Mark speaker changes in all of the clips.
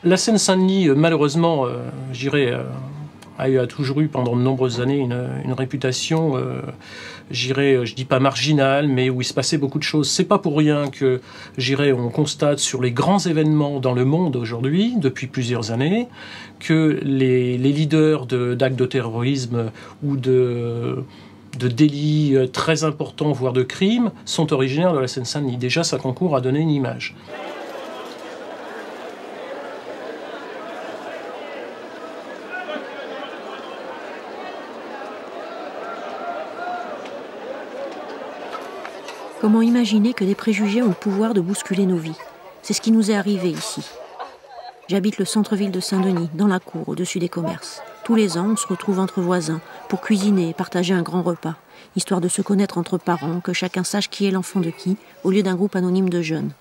Speaker 1: La Seine-Saint-Denis, malheureusement, a toujours eu pendant de nombreuses années une réputation, je dis pas marginale, mais où il se passait beaucoup de choses. C'est pas pour rien que, on constate sur les grands événements dans le monde aujourd'hui, depuis plusieurs années, que les leaders d'actes de terrorisme ou de délits très importants, voire de crimes, sont originaires de la Seine-Saint-Denis. Déjà, ça concourt à donner une image.
Speaker 2: Comment imaginer que des préjugés ont le pouvoir de bousculer nos vies? C'est ce qui nous est arrivé ici. J'habite le centre-ville de Saint-Denis, dans la cour, au-dessus des commerces. Tous les ans, on se retrouve entre voisins pour cuisiner et partager un grand repas, histoire de se connaître entre parents, que chacun sache qui est l'enfant de qui, au lieu d'un groupe anonyme de jeunes.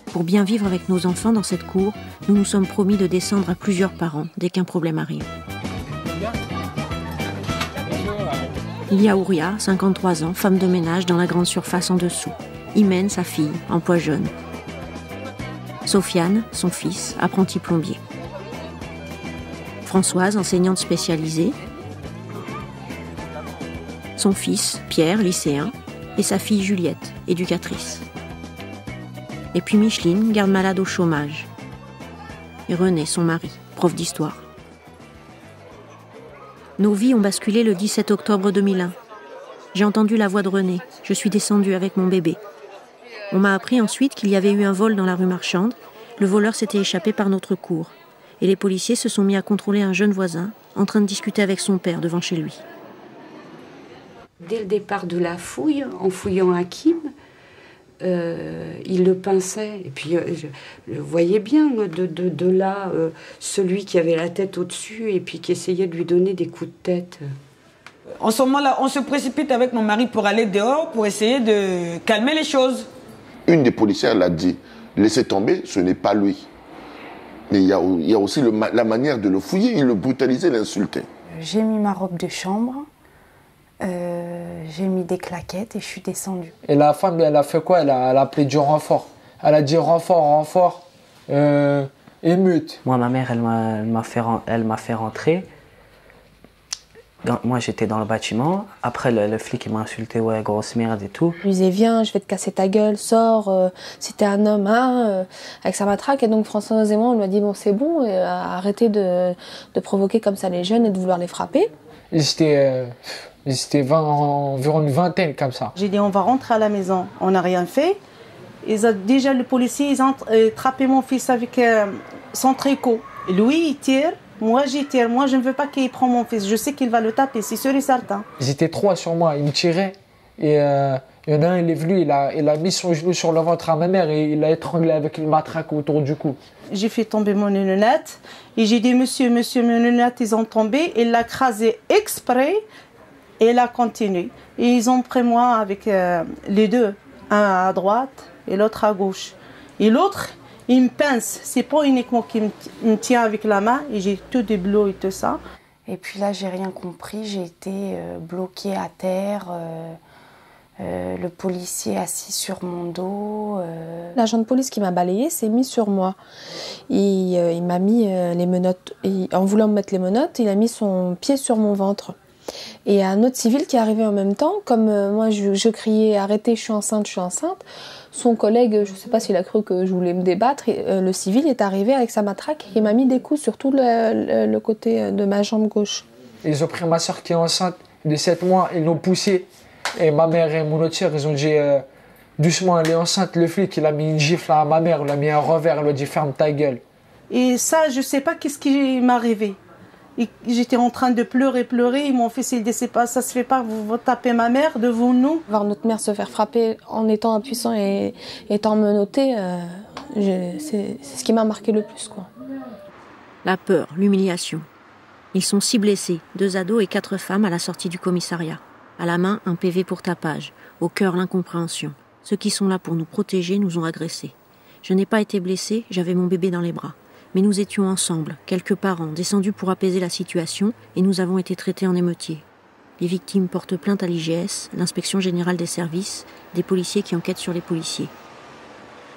Speaker 2: Pour bien vivre avec nos enfants dans cette cour, nous nous sommes promis de descendre à plusieurs par an dès qu'un problème arrive. Il y a Ouria, 53 ans, femme de ménage dans la grande surface en dessous. Imen, sa fille, emploi jeune. Sofiane, son fils, apprenti plombier. Françoise, enseignante spécialisée. Son fils, Pierre, lycéen. Et sa fille Juliette, éducatrice. Et puis Micheline, garde malade au chômage. Et René, son mari, prof d'histoire. Nos vies ont basculé le 17 octobre 2001. J'ai entendu la voix de René. Je suis descendue avec mon bébé. On m'a appris ensuite qu'il y avait eu un vol dans la rue Marchande. Le voleur s'était échappé par notre cour. Et les policiers se sont mis à contrôler un jeune voisin, en train de discuter avec son père devant chez lui.
Speaker 3: Dès le départ de la fouille, en fouillant Hakim, il le pinçait. Et puis, je voyais bien de là celui qui avait la tête au-dessus et puis qui essayait de lui donner des coups de tête.
Speaker 4: En ce moment-là, on se précipite avec mon mari pour aller dehors pour essayer de calmer les choses.
Speaker 5: Une des policières l'a dit, laissez tomber, ce n'est pas lui. Mais il y a aussi la manière de le fouiller, il le brutalisait, l'insultait.
Speaker 6: J'ai mis ma robe de chambre. J'ai mis des claquettes et je suis descendue.
Speaker 7: Et la femme, elle a fait quoi? Elle a appelé du renfort. Elle a dit renfort, émeute.
Speaker 8: Moi, ma mère, elle m'a fait rentrer. Moi, j'étais dans le bâtiment. Après, le flic, il m'a insulté, ouais, grosse merde et tout.
Speaker 9: Je lui disais, viens, je vais te casser ta gueule, sors, si t'es un homme, avec sa matraque. Et donc, Françoise et moi, on lui a dit, bon, c'est bon, arrêtez de provoquer comme ça les jeunes et de vouloir les frapper.
Speaker 7: Ils étaient environ une vingtaine comme ça.
Speaker 10: J'ai dit, on va rentrer à la maison. On n'a rien fait. Déjà, le policier, ils ont attrapé mon fils avec son tricot. Lui, il tire. Moi, j'y tire. Moi, je ne veux pas qu'il prenne mon fils. Je sais qu'il va le taper, c'est sûr et certain.
Speaker 7: Ils étaient 3 sur moi. Ils me tiraient. Et il y en a un, il est venu, il a mis son genou sur le ventre à ma mère et il l'a étranglé avec une matraque autour du cou.
Speaker 10: J'ai fait tomber mon lunette. Et j'ai dit, monsieur, mes lunettes, ils ont tombé. Il l'a écrasé exprès. Et il a continué. Et ils ont pris moi avec les deux. Un à droite et l'autre à gauche. Et l'autre, il me pince, c'est pas uniquement qu'il me tient avec la main et j'ai tout des bleus et tout ça.
Speaker 6: Et puis là, j'ai rien compris, j'ai été bloquée à terre, le policier assis sur mon dos.
Speaker 9: L'agent de police qui m'a balayée s'est mis sur moi. Il m'a mis les menottes, en voulant me mettre les menottes, il a mis son pied sur mon ventre. Et un autre civil qui est arrivé en même temps, comme moi je criais « arrêtez, je suis enceinte », son collègue, je ne sais pas s'il a cru que je voulais me débattre, le civil est arrivé avec sa matraque et m'a mis des coups sur tout le côté de ma jambe gauche.
Speaker 7: Ils ont pris ma soeur qui est enceinte de 7 mois, ils l'ont poussée. Et ma mère et mon autre soeur, ils ont dit doucement, elle est enceinte. Le flic, il a mis une gifle à ma mère, il a mis un revers, il lui a dit ferme ta gueule.
Speaker 10: Et ça, je ne sais pas qu'est-ce qui m'est arrivé. J'étais en train de pleurer. Mon fils, il dit, c'est pas, ça se fait pas, vous tapez ma mère devant nous.
Speaker 9: Voir notre mère se faire frapper en étant impuissant et étant menottée, c'est ce qui m'a marqué le plus, quoi.
Speaker 2: La peur, l'humiliation. Ils sont 6 blessés, 2 ados et 4 femmes à la sortie du commissariat. À la main, un PV pour tapage. Au cœur, l'incompréhension. Ceux qui sont là pour nous protéger nous ont agressés. Je n'ai pas été blessée, j'avais mon bébé dans les bras. Mais nous étions ensemble, quelques parents, descendus pour apaiser la situation, et nous avons été traités en émeutiers. Les victimes portent plainte à l'IGS, l'inspection générale des services, des policiers qui enquêtent sur les policiers.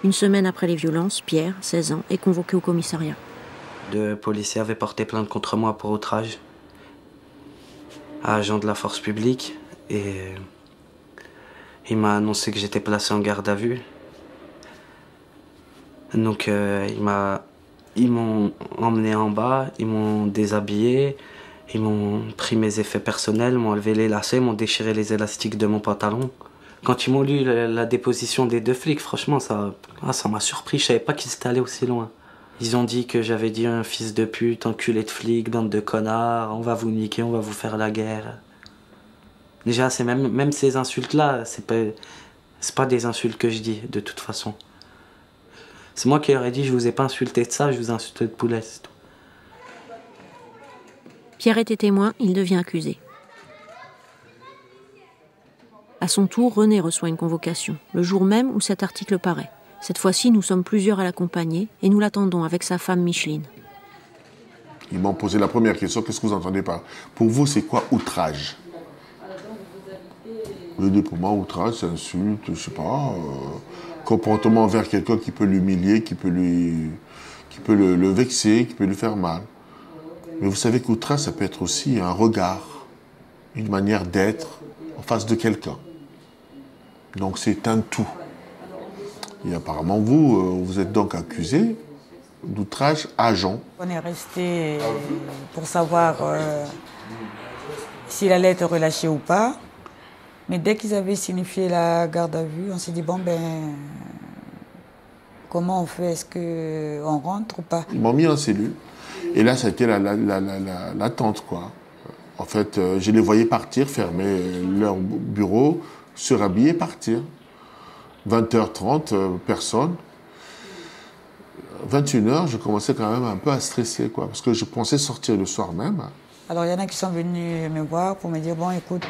Speaker 2: Une semaine après les violences, Pierre, 16 ans, est convoqué au commissariat.
Speaker 8: de policiers avaient porté plainte contre moi pour outrage à agent de la force publique et il m'a annoncé que j'étais placé en garde à vue. Donc ils m'ont emmené en bas, ils m'ont déshabillé, ils m'ont pris mes effets personnels, m'ont enlevé les lacets, m'ont déchiré les élastiques de mon pantalon. Quand ils m'ont lu la déposition des 2 flics, franchement, ça m'a surpris. Je savais pas qu'ils étaient allés aussi loin. Ils ont dit que j'avais dit un fils de pute, enculé de flic, bande de connards, on va vous niquer, on va vous faire la guerre. Déjà, c'est même ces insultes-là, c'est pas des insultes que je dis, de toute façon. C'est moi qui leur ai dit, je vous ai pas insulté de ça, je vous ai insulté de poulet, c'est tout.
Speaker 2: Pierre était témoin, il devient accusé. À son tour, René reçoit une convocation, le jour même où cet article paraît. Cette fois-ci, nous sommes plusieurs à l'accompagner et nous l'attendons avec sa femme Micheline.
Speaker 5: Ils m'ont posé la première question, qu'est-ce que vous entendez par... Pour vous, c'est quoi outrage? Pour moi, outrage, c'est insulte, je sais pas, comportement envers quelqu'un qui peut l'humilier, qui peut le vexer, qui peut lui faire mal. Mais vous savez qu'outrage, ça peut être aussi un regard, une manière d'être en face de quelqu'un. Donc c'est un tout. Et apparemment, vous êtes donc accusé d'outrage agent.
Speaker 4: On est resté pour savoir s'il allait être relâché ou pas. Mais dès qu'ils avaient signifié la garde à vue, on s'est dit, bon, comment on fait? Est-ce qu'on rentre ou pas?
Speaker 5: Ils m'ont mis en cellule. Et là, ça a été l'attente, quoi. En fait, je les voyais partir, fermer leur bureau, se rhabiller, partir. 20h30, personne. 21h, je commençais quand même un peu à stresser, quoi, parce que je pensais sortir le soir même.
Speaker 4: Alors, il y en a qui sont venus me voir pour me dire, bon, écoute,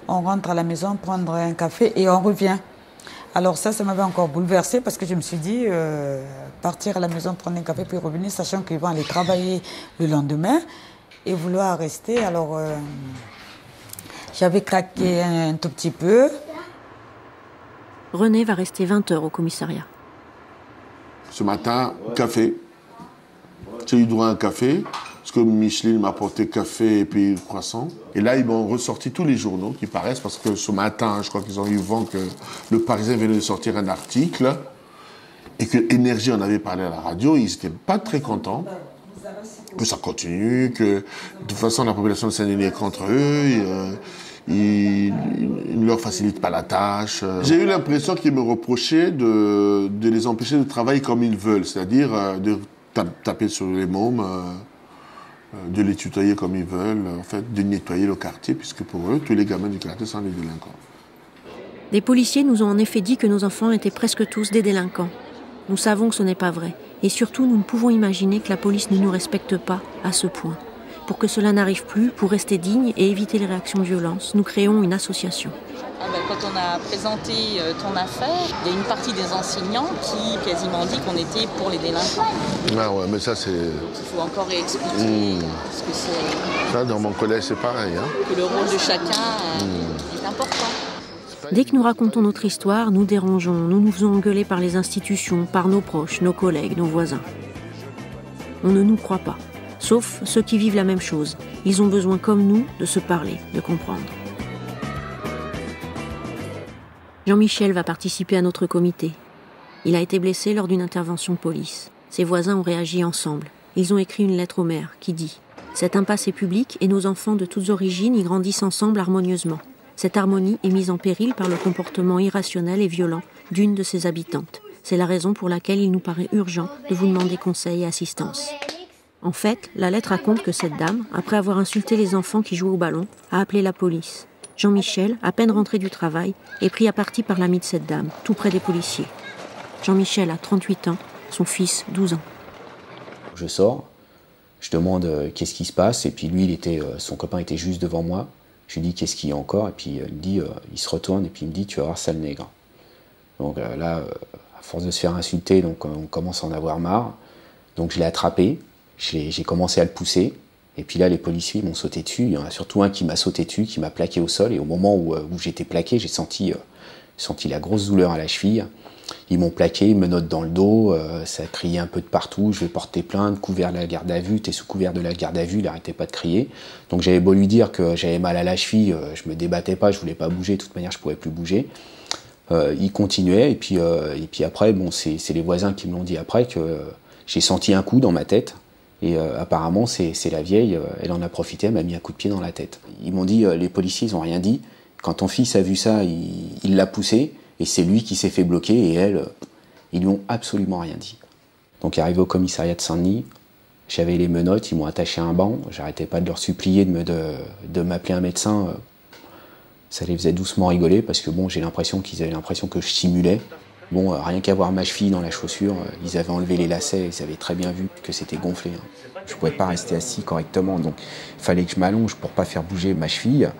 Speaker 4: on rentre à la maison, prendre un café et on revient. Alors ça m'avait encore bouleversée parce que je me suis dit, partir à la maison, prendre un café puis revenir, sachant qu'ils vont aller travailler le lendemain et vouloir rester. Alors, j'avais craqué un tout petit peu.
Speaker 2: René va rester 20 heures au commissariat.
Speaker 5: Ce matin, café. J'ai eu droit à un café. Parce que Micheline m'a apporté café et puis croissant. Et là, ils m'ont ressorti tous les journaux qui paraissent, parce que ce matin, je crois qu'ils ont eu vent que le Parisien venait de sortir un article et que Énergie en avait parlé à la radio. Ils n'étaient pas très contents que ça continue, que de toute façon, la population de Saint-Denis est contre eux. Ils ne leur facilitent pas la tâche. J'ai eu l'impression qu'ils me reprochaient de les empêcher de travailler comme ils veulent, c'est-à-dire de taper sur les mômes, de les tutoyer comme ils veulent, en fait, de nettoyer le quartier, puisque pour eux, tous les gamins du quartier sont des délinquants.
Speaker 2: Des policiers nous ont en effet dit que nos enfants étaient presque tous des délinquants. Nous savons que ce n'est pas vrai. Et surtout, nous ne pouvons imaginer que la police ne nous respecte pas à ce point. Pour que cela n'arrive plus, pour rester digne et éviter les réactions de violence, nous créons une association.
Speaker 11: Quand on a présenté ton affaire, il y a une partie des enseignants qui quasiment dit qu'on était pour les délinquants.
Speaker 5: Ah ouais, mais ça c'est...
Speaker 11: Il faut encore réexpliquer ce que c'est.
Speaker 5: Ça, dans mon collège, c'est pareil. Hein.
Speaker 11: Que le rôle de chacun est important.
Speaker 2: Dès que nous racontons notre histoire, nous dérangeons, nous nous faisons engueuler par les institutions, par nos proches, nos collègues, nos voisins. On ne nous croit pas, sauf ceux qui vivent la même chose. Ils ont besoin, comme nous, de se parler, de comprendre. Jean-Michel va participer à notre comité. Il a été blessé lors d'une intervention de police. Ses voisins ont réagi ensemble. Ils ont écrit une lettre au maire qui dit « Cette impasse est publique et nos enfants de toutes origines y grandissent ensemble harmonieusement. Cette harmonie est mise en péril par le comportement irrationnel et violent d'une de ses habitantes. C'est la raison pour laquelle il nous paraît urgent de vous demander conseil et assistance. » En fait, la lettre raconte que cette dame, après avoir insulté les enfants qui jouaient au ballon, a appelé la police. Jean-Michel, à peine rentré du travail, est pris à partie par l'ami de cette dame, tout près des policiers. Jean-Michel a 38 ans, son fils 12 ans.
Speaker 12: Je sors, je demande qu'est-ce qui se passe, et puis lui, son copain était juste devant moi. Je lui dis qu'est-ce qu'il y a encore, et puis il me dit, il se retourne et puis il me dit tu vas voir sale nègre. Donc là, à force de se faire insulter, donc on commence à en avoir marre. Donc je l'ai attrapé, j'ai commencé à le pousser. Et puis là, les policiers m'ont sauté dessus. Il y en a surtout un qui m'a sauté dessus, qui m'a plaqué au sol. Et au moment où j'étais plaqué, j'ai senti la grosse douleur à la cheville. Ils m'ont plaqué, ils me notent dans le dos, ça criait un peu de partout, je vais porter plainte, couvert de la garde à vue, t'es sous couvert de la garde à vue, il n'arrêtait pas de crier. Donc j'avais beau lui dire que j'avais mal à la cheville, je me débattais pas, je voulais pas bouger, de toute manière je pouvais plus bouger. Il continuait, et puis après, bon, c'est les voisins qui me l'ont dit après, que j'ai senti un coup dans ma tête, et apparemment c'est la vieille, elle en a profité, elle m'a mis un coup de pied dans la tête. Ils m'ont dit, les policiers ils ont rien dit, quand ton fils a vu ça, il l'a poussé, et c'est lui qui s'est fait bloquer, et elle, ils lui ont absolument rien dit. Donc arrivé au commissariat de Saint-Denis, j'avais les menottes, ils m'ont attaché à un banc, j'arrêtais pas de leur supplier de m'appeler un médecin. Ça les faisait doucement rigoler parce que bon, j'ai l'impression qu'ils avaient l'impression que je simulais. Bon, rien qu'à voir ma cheville dans la chaussure, ils avaient enlevé les lacets, ils avaient très bien vu que c'était gonflé. Je pouvais pas rester assis correctement, donc il fallait que je m'allonge pour pas faire bouger ma cheville.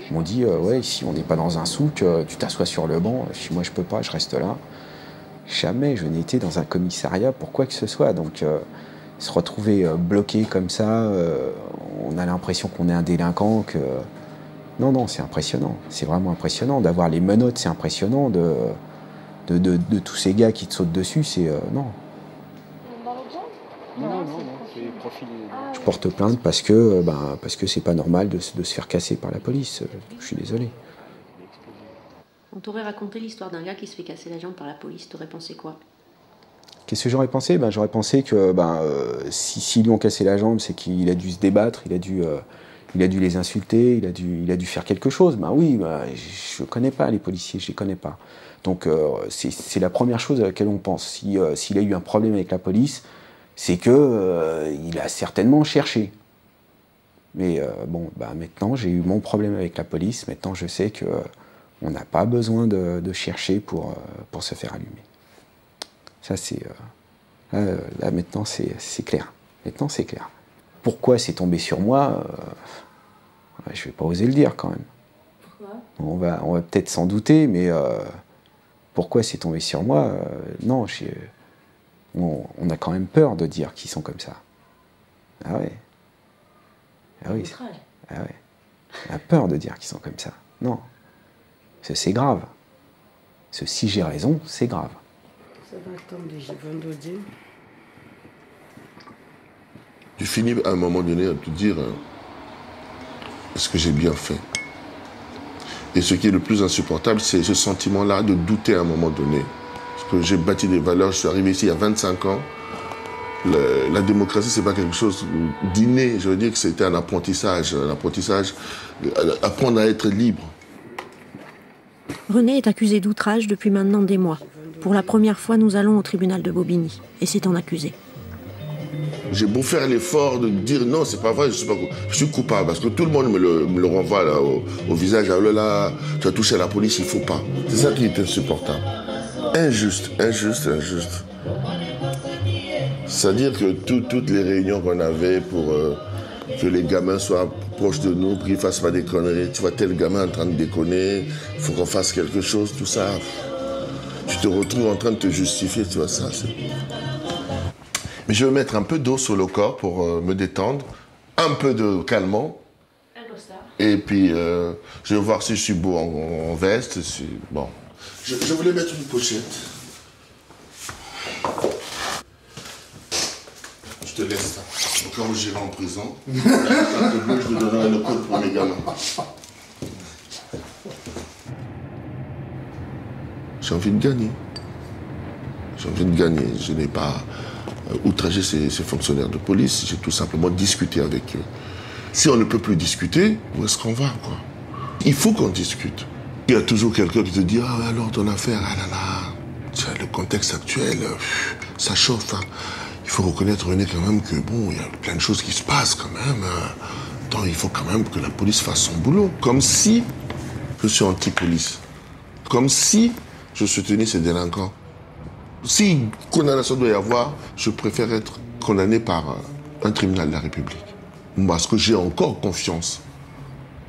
Speaker 12: Ils m'ont dit, ouais, ici on n'est pas dans un souk, tu t'assois sur le banc. Je dis, moi je peux pas, je reste là. Jamais je n'étais dans un commissariat pour quoi que ce soit, donc se retrouver bloqué comme ça, on a l'impression qu'on est un délinquant, que... Non, c'est impressionnant, c'est vraiment impressionnant. D'avoir les menottes, c'est impressionnant. De tous ces gars qui te sautent dessus, c'est... non. Non, c'est profil. Je porte plainte parce que c'est pas normal de se faire casser par la police. Je suis désolé.
Speaker 2: On t'aurait raconté l'histoire d'un gars qui se fait casser la jambe par la police, t'aurais pensé quoi?
Speaker 12: Qu'est-ce que j'aurais pensé? J'aurais pensé que s'ils lui ont cassé la jambe, c'est qu'il a dû se débattre, il a dû les insulter, il a dû faire quelque chose. Oui, je connais pas les policiers, je les connais pas. Donc c'est la première chose à laquelle on pense. S'il a eu un problème avec la police, c'est que il a certainement cherché. Mais maintenant j'ai eu mon problème avec la police. Maintenant je sais que on n'a pas besoin de chercher pour se faire allumer. Ça c'est là maintenant c'est clair. Maintenant c'est clair. Pourquoi c'est tombé sur moi? Je ne vais pas oser le dire quand même. Pourquoi? On va peut-être s'en douter, mais pourquoi c'est tombé sur moi? Non, on a quand même peur de dire qu'ils sont comme ça. Ah ouais. Ah oui. Ah ouais. On a peur de dire qu'ils sont comme ça. Non. C'est grave. Si j'ai raison, c'est grave.
Speaker 3: Ça va attendre, j'ai vendredi.
Speaker 5: Tu finis à un moment donné à te dire est-ce que j'ai bien fait? Et ce qui est le plus insupportable, c'est ce sentiment-là de douter à un moment donné. Parce que j'ai bâti des valeurs, je suis arrivé ici il y a 25 ans. La démocratie, c'est pas quelque chose d'inné. Je veux dire que c'était un apprentissage, apprendre à être libre.
Speaker 2: René est accusé d'outrage depuis maintenant des mois. Pour la première fois, nous allons au tribunal de Bobigny. Et c'est en accusé.
Speaker 5: J'ai beau faire l'effort de dire non, c'est pas vrai, je suis coupable, parce que tout le monde me le renvoie là, au visage. Ah là, tu as touché à la police, il faut pas. C'est ça qui est insupportable. Injuste. C'est-à-dire que toutes les réunions qu'on avait pour que les gamins soient proches de nous, qu'ils ne fassent pas des conneries. Tu vois tel gamin en train de déconner, il faut qu'on fasse quelque chose, tout ça. Tu te retrouves en train de te justifier, tu vois ça. Mais je vais mettre un peu d'eau sur le corps pour me détendre, un peu de calmant. Et puis, je vais voir si je suis beau en veste. Bon. Je voulais mettre une pochette. Je te laisse ça. Au cas où j'irai en prison, je te donnerai le code pour mes gamins. J'ai envie de gagner. Je n'ai pas outragé ces fonctionnaires de police. J'ai tout simplement discuté avec eux. Si on ne peut plus discuter, où est-ce qu'on va, quoi? Il faut qu'on discute. Il y a toujours quelqu'un qui te dit « Ah, alors ton affaire, ah là là, tiens, le contexte actuel, ça chauffe. Hein. » Il faut reconnaître, René, quand même que, bon, il y a plein de choses qui se passent, quand même. Donc, il faut quand même que la police fasse son boulot. Comme si je suis anti-police. Comme si je soutenais ces délinquants. Si condamnation doit y avoir, je préfère être condamné par un tribunal de la République. Parce que j'ai encore confiance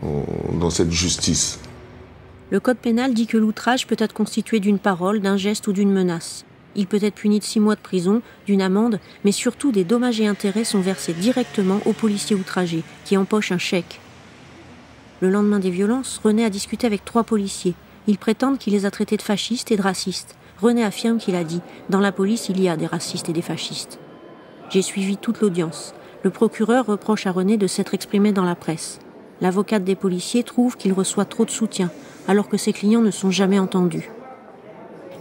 Speaker 5: dans cette justice.
Speaker 2: Le code pénal dit que l'outrage peut être constitué d'une parole, d'un geste ou d'une menace. Il peut être puni de 6 mois de prison, d'une amende, mais surtout des dommages et intérêts sont versés directement aux policiers outragés, qui empochent un chèque. Le lendemain des violences, René a discuté avec 3 policiers. Ils prétendent qu'il les a traités de fascistes et de racistes. René affirme qu'il a dit « Dans la police, il y a des racistes et des fascistes ». J'ai suivi toute l'audience. Le procureur reproche à René de s'être exprimé dans la presse. L'avocate des policiers trouve qu'il reçoit trop de soutien, alors que ses clients ne sont jamais entendus.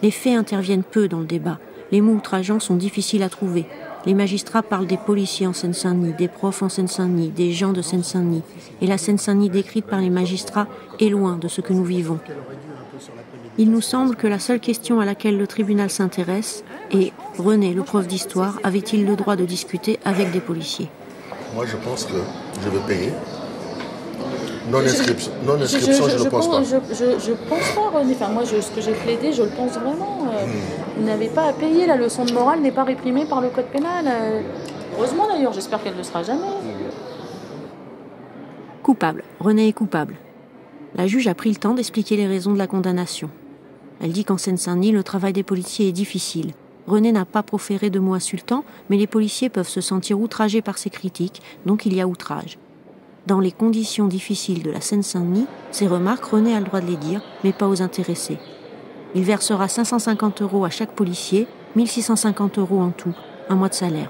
Speaker 2: Les faits interviennent peu dans le débat. Les mots outrageants sont difficiles à trouver. Les magistrats parlent des policiers en Seine-Saint-Denis, des profs en Seine-Saint-Denis, des gens de Seine-Saint-Denis. Et la Seine-Saint-Denis décrite par les magistrats est loin de ce que nous vivons. Il nous semble que la seule question à laquelle le tribunal s'intéresse est « René, le prof d'histoire, avait-il le droit de discuter avec des policiers ?»
Speaker 5: Moi, je pense que je vais payer. Non-inscription, je ne pense pas.
Speaker 13: Je pense pas, René. Enfin, moi, ce que j'ai plaidé, je le pense vraiment. Vous n'avez pas à payer. La leçon de morale n'est pas réprimée par le code pénal. Heureusement, d'ailleurs. J'espère qu'elle ne le sera jamais.
Speaker 2: Coupable. René est coupable. La juge a pris le temps d'expliquer les raisons de la condamnation. Elle dit qu'en Seine-Saint-Denis, le travail des policiers est difficile. René n'a pas proféré de mots insultants, mais les policiers peuvent se sentir outragés par ses critiques, donc il y a outrage. Dans les conditions difficiles de la Seine-Saint-Denis, ces remarques, René a le droit de les dire, mais pas aux intéressés. Il versera 550 € à chaque policier, 1650 € en tout, un mois de salaire.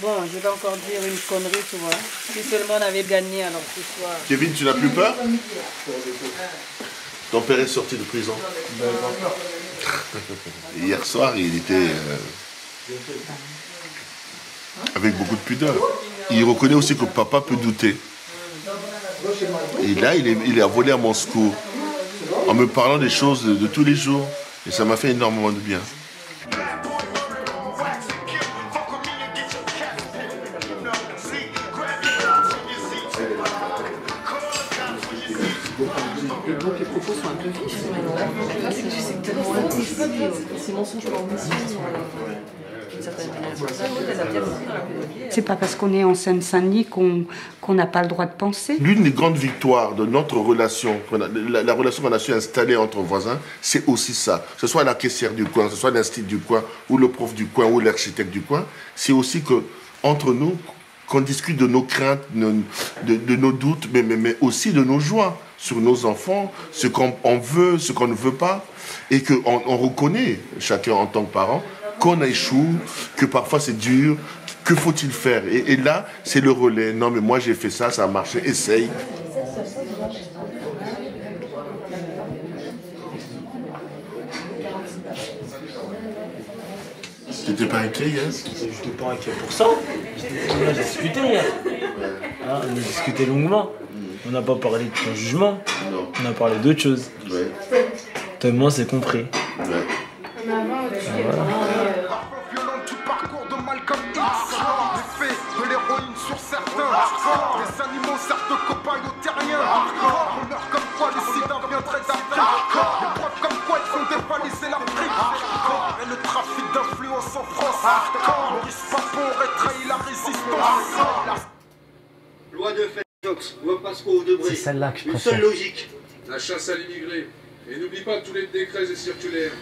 Speaker 10: Bon, je vais encore dire une connerie, tu vois. Si seulement on avait gagné, alors ce soir...
Speaker 5: Kevin, tu n'as plus peur? Ton père est sorti de prison. Hier soir, il était avec beaucoup de pudeur. Il reconnaît aussi que papa peut douter. Et là, il est volé à mon secours, en me parlant des choses de tous les jours. Et ça m'a fait énormément de bien.
Speaker 11: Les propos sont un peu vifs. C'est mensonge par omission.
Speaker 3: C'est pas parce qu'on est en Seine-Saint-Denis qu'on n'a pas le droit de penser.
Speaker 5: L'une des grandes victoires de notre relation, la relation qu'on a su installer entre voisins, c'est aussi ça. Que ce soit la caissière du coin, que ce soit l'institut du coin, ou le prof du coin, ou l'architecte du coin, c'est aussi que entre nous, qu'on discute de nos craintes, de nos doutes, mais aussi de nos joies sur nos enfants, ce qu'on veut, ce qu'on ne veut pas, et qu'on reconnaît, chacun en tant que parent, qu'on échoue, que parfois c'est dur, que faut-il faire? Et là, c'est le relais. Non, mais moi j'ai fait ça, ça a marché, essaye. Tu n'étais pas inquiet hier?
Speaker 14: Je n'étais pas inquiet pour ça. On a discuté hier. On a discuté longuement. On n'a pas parlé de ton jugement. On a parlé d'autre chose. Toi et moi, c'est compris. Voilà.
Speaker 15: Les animaux servent de copains aux terriens. On meurt comme quoi les sida viendraient d'Afrique. Les preuves comme quoi ils font dévaliser l'Afrique. Et le trafic d'influence en France. Maurice Papon aurait trahi la résistance.
Speaker 16: Loi de Félix, loi Pasco-Debré.
Speaker 14: C'est celle-là que je
Speaker 16: préfère. Une seule logique.
Speaker 17: La chasse à l'immigré. Et n'oublie pas tous les décrets et circulaires.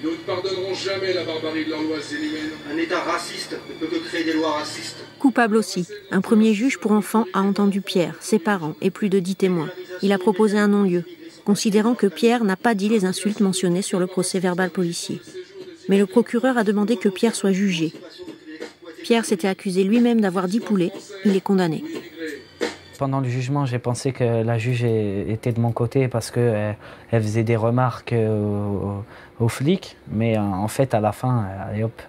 Speaker 17: Nous ne pardonnerons jamais la barbarie de leurs lois inhumaines.
Speaker 16: Un État raciste ne peut que créer des lois racistes.
Speaker 2: Coupable aussi. Un premier juge pour enfants a entendu Pierre, ses parents et plus de 10 témoins. Il a proposé un non-lieu, considérant que Pierre n'a pas dit les insultes mentionnées sur le procès-verbal policier. Mais le procureur a demandé que Pierre soit jugé. Pierre s'était accusé lui-même d'avoir dit poulet. Il est condamné.
Speaker 18: Pendant le jugement, j'ai pensé que la juge était de mon côté parce qu'elle faisait des remarques aux flics. Mais en fait, à la fin, allez hop,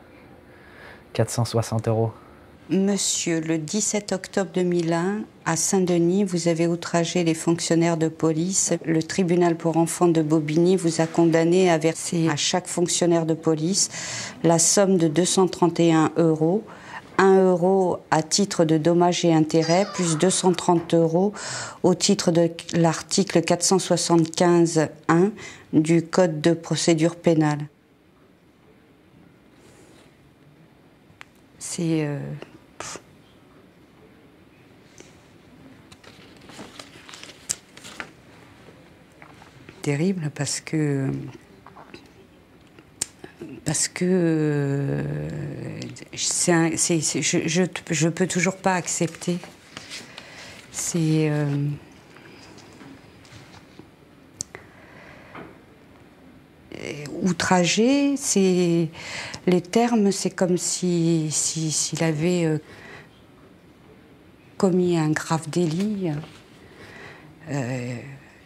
Speaker 18: 460 €.
Speaker 3: Monsieur, le 17 octobre 2001, à Saint-Denis, vous avez outragé les fonctionnaires de police. Le tribunal pour enfants de Bobigny vous a condamné à verser à chaque fonctionnaire de police la somme de 231 €. 1 € à titre de dommages et intérêts, plus 230 € au titre de l'article 475-1 du Code de procédure pénale. C'est... terrible parce que je peux toujours pas accepter. C'est outragé, les termes, c'est comme s'il avait commis un grave délit.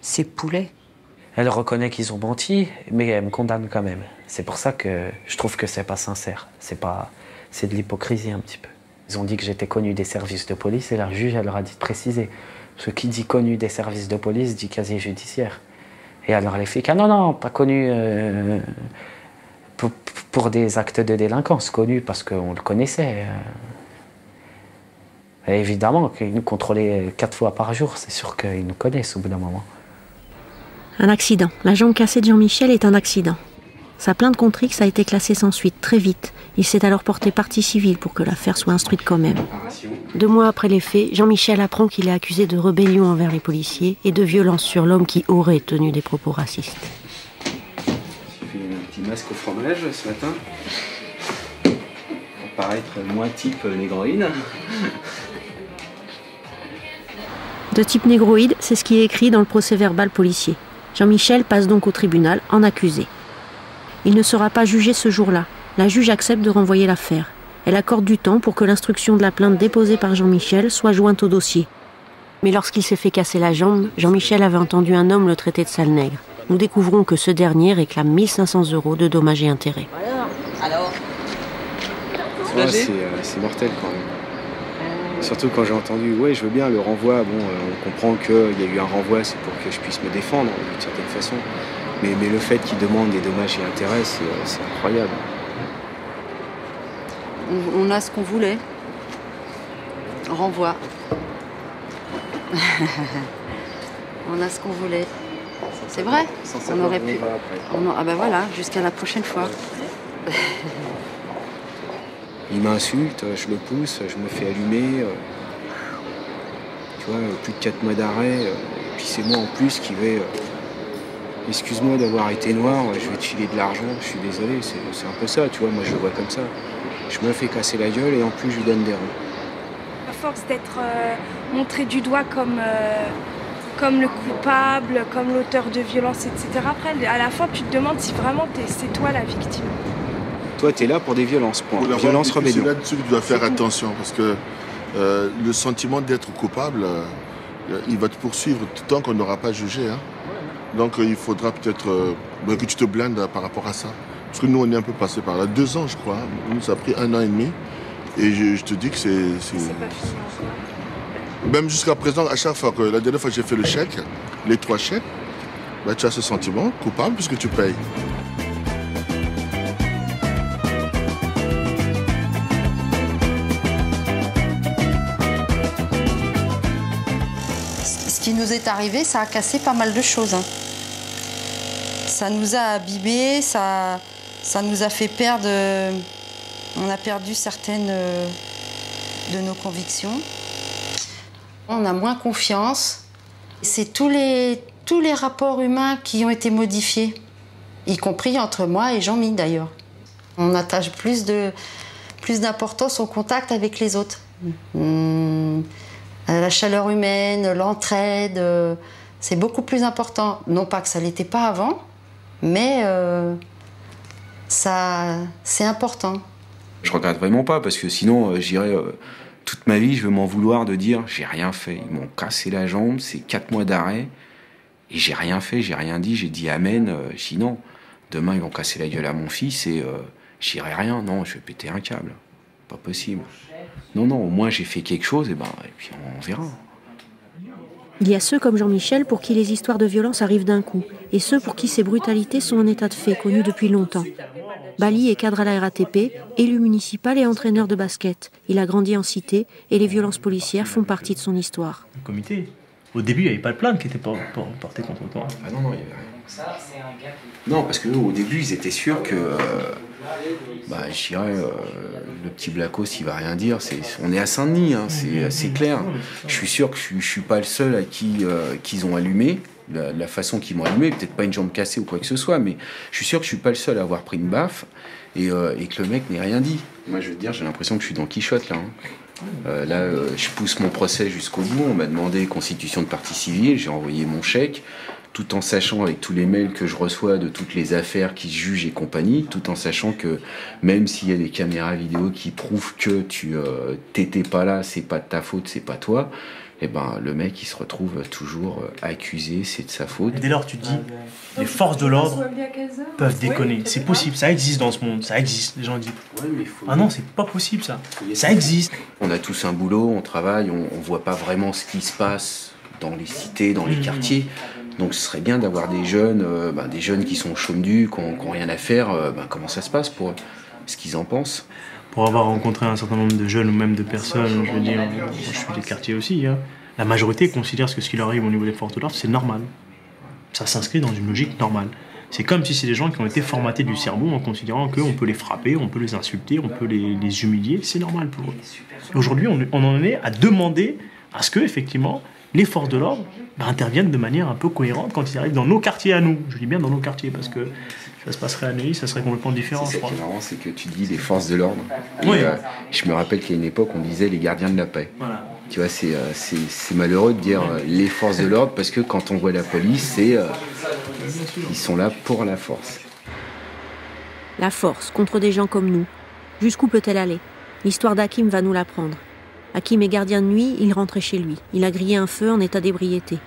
Speaker 3: C'est poulet.
Speaker 18: Elle reconnaît qu'ils ont menti, mais elle me condamne quand même. C'est pour ça que je trouve que c'est pas sincère. C'est de l'hypocrisie un petit peu. Ils ont dit que j'étais connu des services de police et la juge, elle leur a dit de préciser. Ce qui dit connu des services de police dit casier judiciaire. Et alors les flics, ah non, pas connu pour des actes de délinquance, connu parce qu'on le connaissait. Et évidemment, qu'ils nous contrôlaient 4 fois par jour, c'est sûr qu'ils nous connaissent au bout d'un moment.
Speaker 2: Un accident. La jambe cassée de Jean-Michel est un accident. Sa plainte contre X a été classée sans suite, très vite. Il s'est alors porté partie civile pour que l'affaire soit instruite quand même. 2 mois après les faits, Jean-Michel apprend qu'il est accusé de rébellion envers les policiers et de violence sur l'homme qui aurait tenu des propos racistes.
Speaker 12: J'ai fait un petit masque au fromage ce matin, pour paraître moins type négroïde.
Speaker 2: De type négroïde, c'est ce qui est écrit dans le procès-verbal policier. Jean-Michel passe donc au tribunal en accusé. Il ne sera pas jugé ce jour-là. La juge accepte de renvoyer l'affaire. Elle accorde du temps pour que l'instruction de la plainte déposée par Jean-Michel soit jointe au dossier. Mais lorsqu'il s'est fait casser la jambe, Jean-Michel avait entendu un homme le traiter de sale nègre. Nous découvrons que ce dernier réclame 1 500 € de dommages et intérêts.
Speaker 11: Alors
Speaker 12: Ouais, c'est mortel quand même. Surtout quand j'ai entendu, ouais, je veux bien le renvoi. Bon, on comprend qu'il y a eu un renvoi, c'est pour que je puisse me défendre d'une certaine façon. Mais le fait qu'il demande des dommages et intérêts, c'est incroyable.
Speaker 3: On a ce qu'on voulait. Renvoi. On a ce qu'on voulait. C'est vrai. On aurait pu. Ah ben voilà, jusqu'à la prochaine fois.
Speaker 12: Il m'insulte, je le pousse, je me fais allumer. Tu vois, plus de 4 mois d'arrêt. Et puis c'est moi en plus qui vais... Excuse-moi d'avoir été noir, je vais te filer de l'argent, je suis désolé, c'est un peu ça, tu vois, moi je le vois comme ça. Je me fais casser la gueule et en plus je lui donne des ronds.
Speaker 19: À force d'être montré du doigt comme le coupable, comme l'auteur de violence, etc. Après, à la fin, tu te demandes si vraiment c'est toi la victime.
Speaker 12: Toi, t'es là pour des violences, point. Violence, rébellion.
Speaker 5: C'est là-dessus que tu dois faire attention, parce que le sentiment d'être coupable, il va te poursuivre tant qu'on n'aura pas jugé. Hein. Donc il faudra peut-être que tu te blindes par rapport à ça. Parce que nous, on est un peu passé par là. 2 ans, je crois. Nous, ça a pris 1 an et demi. Et je te dis que c'est...
Speaker 19: pas fini encore.
Speaker 5: Même jusqu'à présent, à chaque fois que la dernière fois que j'ai fait le chèque, les 3 chèques, bah, tu as ce sentiment coupable puisque tu payes.
Speaker 3: Ce qui nous est arrivé, ça a cassé pas mal de choses. Hein. Ça nous a abîmés, ça nous a fait perdre... On a perdu certaines de nos convictions. On a moins confiance. C'est tous les rapports humains qui ont été modifiés, y compris entre moi et Jean-Mi d'ailleurs. On attache plus d'importance au contact avec les autres. La chaleur humaine, l'entraide, c'est beaucoup plus important. Non pas que ça ne l'était pas avant, mais c'est important.
Speaker 12: Je regrette vraiment pas, parce que sinon, j'irais toute ma vie, je vais m'en vouloir de dire j'ai rien fait. Ils m'ont cassé la jambe, c'est 4 mois d'arrêt, et j'ai rien fait, j'ai rien dit, j'ai dit amen. Sinon, demain, ils vont casser la gueule à mon fils et j'irai rien. Non, je vais péter un câble. Pas possible. Non, au moins j'ai fait quelque chose, et puis on verra.
Speaker 2: Il y a ceux comme Jean-Michel pour qui les histoires de violence arrivent d'un coup, et ceux pour qui ces brutalités sont un état de fait connu depuis longtemps. Bali est cadre à la RATP, élu municipal et entraîneur de basket. Il a grandi en cité et les violences policières font partie de son histoire.
Speaker 20: Le comité, au début, il n'y avait pas de plainte qui était portée contre toi.
Speaker 12: Ah non, il n'y avait rien. Non, parce qu'au début, ils étaient sûrs que... je dirais, le petit Blacos, il va rien dire. On est à Saint-Denis, hein, c'est clair. Je suis sûr que je ne suis pas le seul à qui qu'ils ont allumé. La façon qu'ils m'ont allumé, peut-être pas une jambe cassée ou quoi que ce soit, mais je suis sûr que je suis pas le seul à avoir pris une baffe et que le mec n'ait rien dit. Moi, je veux te dire, j'ai l'impression que je suis dans Quichotte, là. Je pousse mon procès jusqu'au bout. On m'a demandé constitution de partie civile, j'ai envoyé mon chèque. tout en sachant avec tous les mails que je reçois de toutes les affaires qui se jugent et compagnie, tout en sachant que même s'il y a des caméras vidéo qui prouvent que tu t'étais pas là, c'est pas de ta faute, c'est pas toi, et ben le mec il se retrouve toujours accusé, c'est de sa faute.
Speaker 20: Et dès lors tu te dis, les forces de l'ordre peuvent déconner, c'est possible, ça existe dans ce monde, ça existe, les gens disent. Ah non, c'est pas possible ça, ça existe.
Speaker 12: On a tous un boulot, on travaille, on voit pas vraiment ce qui se passe dans les cités, dans les quartiers. Donc ce serait bien d'avoir des jeunes qui sont au chômage, qui n'ont rien à faire. Comment ça se passe pour eux, ce qu'ils en pensent.
Speaker 20: Pour avoir rencontré un certain nombre de jeunes ou même de personnes, je veux dire, je suis des quartiers aussi, hein, la majorité considère que ce qui leur arrive au niveau des forces de l'ordre, c'est normal. Ça s'inscrit dans une logique normale. C'est comme si c'est des gens qui ont été formatés du cerveau en considérant qu'on peut les frapper, on peut les insulter, on peut les humilier, c'est normal pour eux. Aujourd'hui, on en est à demander à ce que, effectivement, les forces de l'ordre interviennent de manière un peu cohérente quand ils arrivent dans nos quartiers à nous. Je dis bien dans nos quartiers, parce que ça se passerait à Neuilly, ça serait complètement différent, je crois.
Speaker 12: Ce qui est marrant, c'est que tu dis les forces de l'ordre.
Speaker 20: Oui.
Speaker 12: Je me rappelle qu'à une époque, on disait les gardiens de la paix.
Speaker 20: Voilà.
Speaker 12: Tu vois, c'est malheureux de dire les forces de l'ordre, parce que quand on voit la police, ils sont là pour la force.
Speaker 2: La force contre des gens comme nous. Jusqu'où peut-elle aller? L'histoire d'Hakim va nous l'apprendre. Hakim est gardien de nuit, il rentrait chez lui. Il a grillé un feu en état d'ébriété.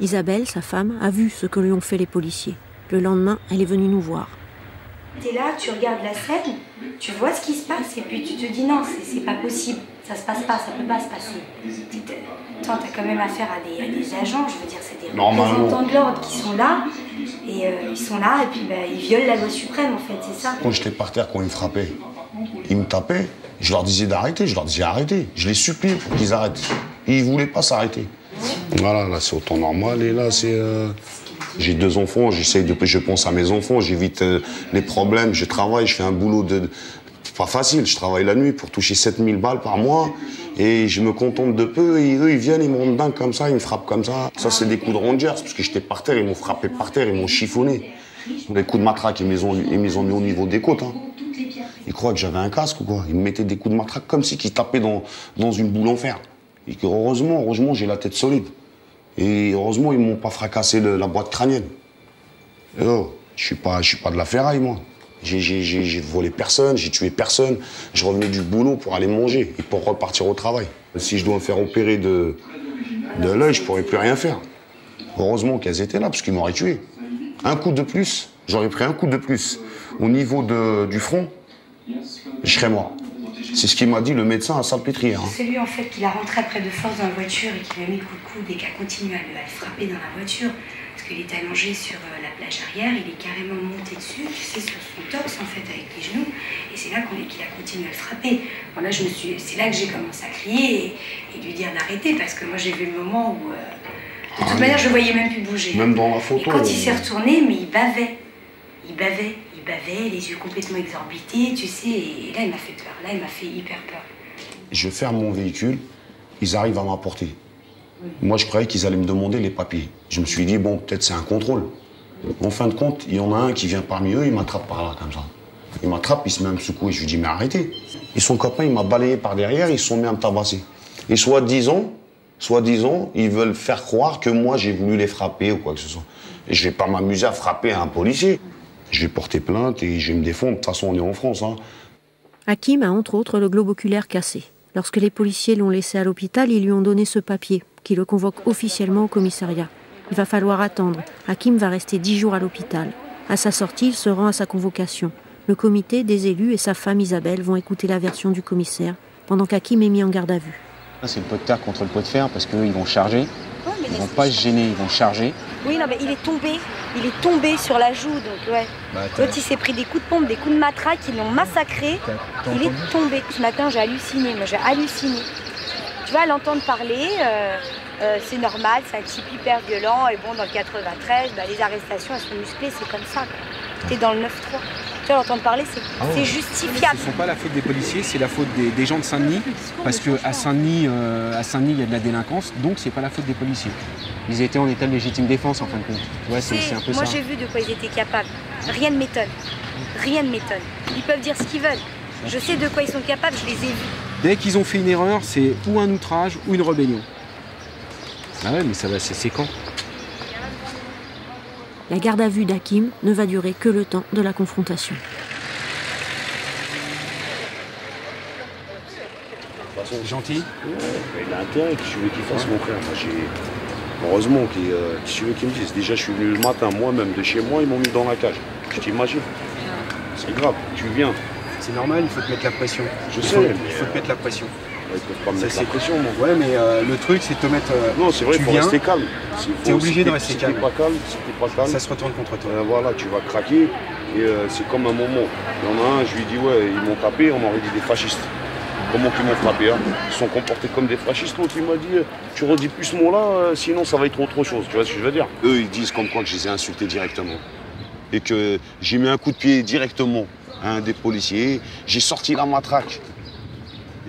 Speaker 2: Isabelle, sa femme, a vu ce que lui ont fait les policiers. Le lendemain, elle est venue nous voir.
Speaker 21: T'es là, tu regardes la scène, tu vois ce qui se passe et puis tu te dis non, c'est pas possible, ça se passe pas, ça peut pas se passer. Attends, t'as quand même affaire à des agents, je veux dire, c'est des représentants de l'ordre qui sont là et ils sont là et puis ils violent la loi suprême en fait, c'est ça.
Speaker 22: Quand j'étais par terre, quand ils me frappaient, ils me tapaient, je leur disais d'arrêter, je leur disais arrêtez, je les suppliais pour qu'ils arrêtent. Ils voulaient pas s'arrêter. Voilà, là c'est au temps normal et là c'est... J'ai 2 enfants, je pense à mes enfants, j'évite les problèmes, je travaille, je fais un boulot pas facile, je travaille la nuit pour toucher 7000 balles par mois et je me contente de peu et eux ils viennent, ils me rendent dingue comme ça, ils me frappent comme ça. Ça c'est des coups de Rangers parce que j'étais par terre, ils m'ont frappé par terre, ils m'ont chiffonné. Des coups de matraque, ils me les ont mis au niveau des côtes. Hein. Ils croient que j'avais un casque ou quoi, ils me mettaient des coups de matraque comme si ils tapaient dans une boule en fer. Et que heureusement j'ai la tête solide. Et heureusement, ils m'ont pas fracassé la boîte crânienne. Et oh, je suis pas de la ferraille, moi. J'ai volé personne, j'ai tué personne. Je revenais du boulot pour aller manger et pour repartir au travail. Si je dois me faire opérer de l'œil, je pourrais plus rien faire. Heureusement qu'elles étaient là, parce qu'ils m'auraient tué. Un coup de plus, j'aurais pris un coup de plus au niveau du front, je serais mort. C'est ce qu'il m'a dit le médecin à Salpêtrière.
Speaker 21: C'est lui en fait qui l'a rentré après de force dans la voiture et qui lui a mis le coup de coude et qui a continué à le frapper dans la voiture. Parce qu'il était allongé sur la plage arrière, il est carrément monté dessus, tu sais, sur son torse en fait avec les genoux. Et c'est là qu'il a continué à le frapper. Bon, là, c'est là que j'ai commencé à crier et lui dire d'arrêter parce que moi j'ai vu le moment où de toute manière je ne voyais même plus bouger.
Speaker 22: Même dans la photo.
Speaker 21: Et quand il s'est retourné, mais il bavait. Il bavait, les yeux complètement exorbités, tu sais, et là, il m'a fait peur. Là, il m'a fait hyper peur.
Speaker 22: Je ferme mon véhicule, ils arrivent à m'apporter. Moi, je croyais qu'ils allaient me demander les papiers. Je me suis dit, bon, peut-être c'est un contrôle. En fin de compte, il y en a un qui vient parmi eux, il m'attrape par là, comme ça. Il m'attrape, il se met à me secouer. Je lui dis, mais arrêtez. Et son copain, il m'a balayé par derrière, ils se sont mis à me tabasser. Et soi-disant, ils veulent faire croire que moi, j'ai voulu les frapper ou quoi que ce soit. Et je vais pas m'amuser à frapper un policier. Je vais porter plainte et je vais me défendre. De toute façon, on est en France. Hein.
Speaker 2: Hakim a entre autres le globe oculaire cassé. Lorsque les policiers l'ont laissé à l'hôpital, ils lui ont donné ce papier qui le convoque officiellement au commissariat. Il va falloir attendre. Hakim va rester 10 jours à l'hôpital. À sa sortie, il se rend à sa convocation. Le comité, des élus et sa femme Isabelle vont écouter la version du commissaire pendant qu'Hakim est mis en garde à vue.
Speaker 12: C'est le pot de terre contre le pot de fer parce qu'eux, ils vont charger. Ils vont pas se gêner, ils vont charger.
Speaker 21: Oui, non, mais il est tombé sur la joue, donc ouais. L'autre, il s'est pris des coups de pompe, des coups de matraque, ils l'ont massacré. Il est tombé. Ce matin, j'ai halluciné, Tu vois, à l'entendre parler, c'est normal, c'est un type hyper violent, et bon, dans le 93, les arrestations, elles sont musclées, c'est comme ça. T'es dans le 9-3. Tu vois, l'entendre parler, c'est justifiable.
Speaker 12: Ce ne sont pas la faute des policiers, c'est la faute des gens de Saint-Denis, parce qu'à Saint-Denis, il y a de la délinquance, donc c'est pas la faute des policiers. Ils étaient en état de légitime défense, en fin de compte. Ouais, c'est un peu
Speaker 21: moi,
Speaker 12: ça.
Speaker 21: J'ai vu de quoi ils étaient capables. Rien ne m'étonne. Rien ne m'étonne. Ils peuvent dire ce qu'ils veulent. Je sais de quoi ils sont capables, je les ai vus.
Speaker 12: Dès qu'ils ont fait une erreur, c'est ou un outrage ou une rébellion. Ah ouais, mais ça va, c'est quand?
Speaker 2: La garde à vue d'Hakim ne va durer que le temps de la confrontation.
Speaker 22: C'est gentil. Il a intérêt, qu'est-ce que tu veux qu'il fasse, mon frère? Heureusement qu'il me dise. Déjà, je suis venu le matin, moi-même, de chez moi, ils m'ont mis dans la cage. Tu t'imagines? C'est grave, tu viens.
Speaker 1: C'est normal, il faut te mettre la pression.
Speaker 22: Je sais,
Speaker 1: il faut te mettre la pression.
Speaker 22: Ils peuvent pas me mettre la pression, mon
Speaker 1: Ouais, mais le truc, c'est de te mettre.
Speaker 22: Non, c'est vrai, il faut rester calme.
Speaker 1: Tu es obligé de rester calme.
Speaker 22: Si t'es pas calme,
Speaker 1: ça se retourne contre toi.
Speaker 22: Voilà, tu vas craquer. Et c'est comme un moment. Il y en a un, je lui dis, ouais, ils m'ont tapé, on m'aurait dit des fascistes. Comment qu'ils m'ont frappé, hein? Ils sont comportés comme des fascistes. L'autre, il m'a dit, tu redis plus ce mot-là, sinon ça va être autre chose. Tu vois ce que je veux dire? Eux, ils disent comme quoi que je les ai insultés directement. Et que j'ai mis un coup de pied directement à un des policiers. J'ai sorti la matraque.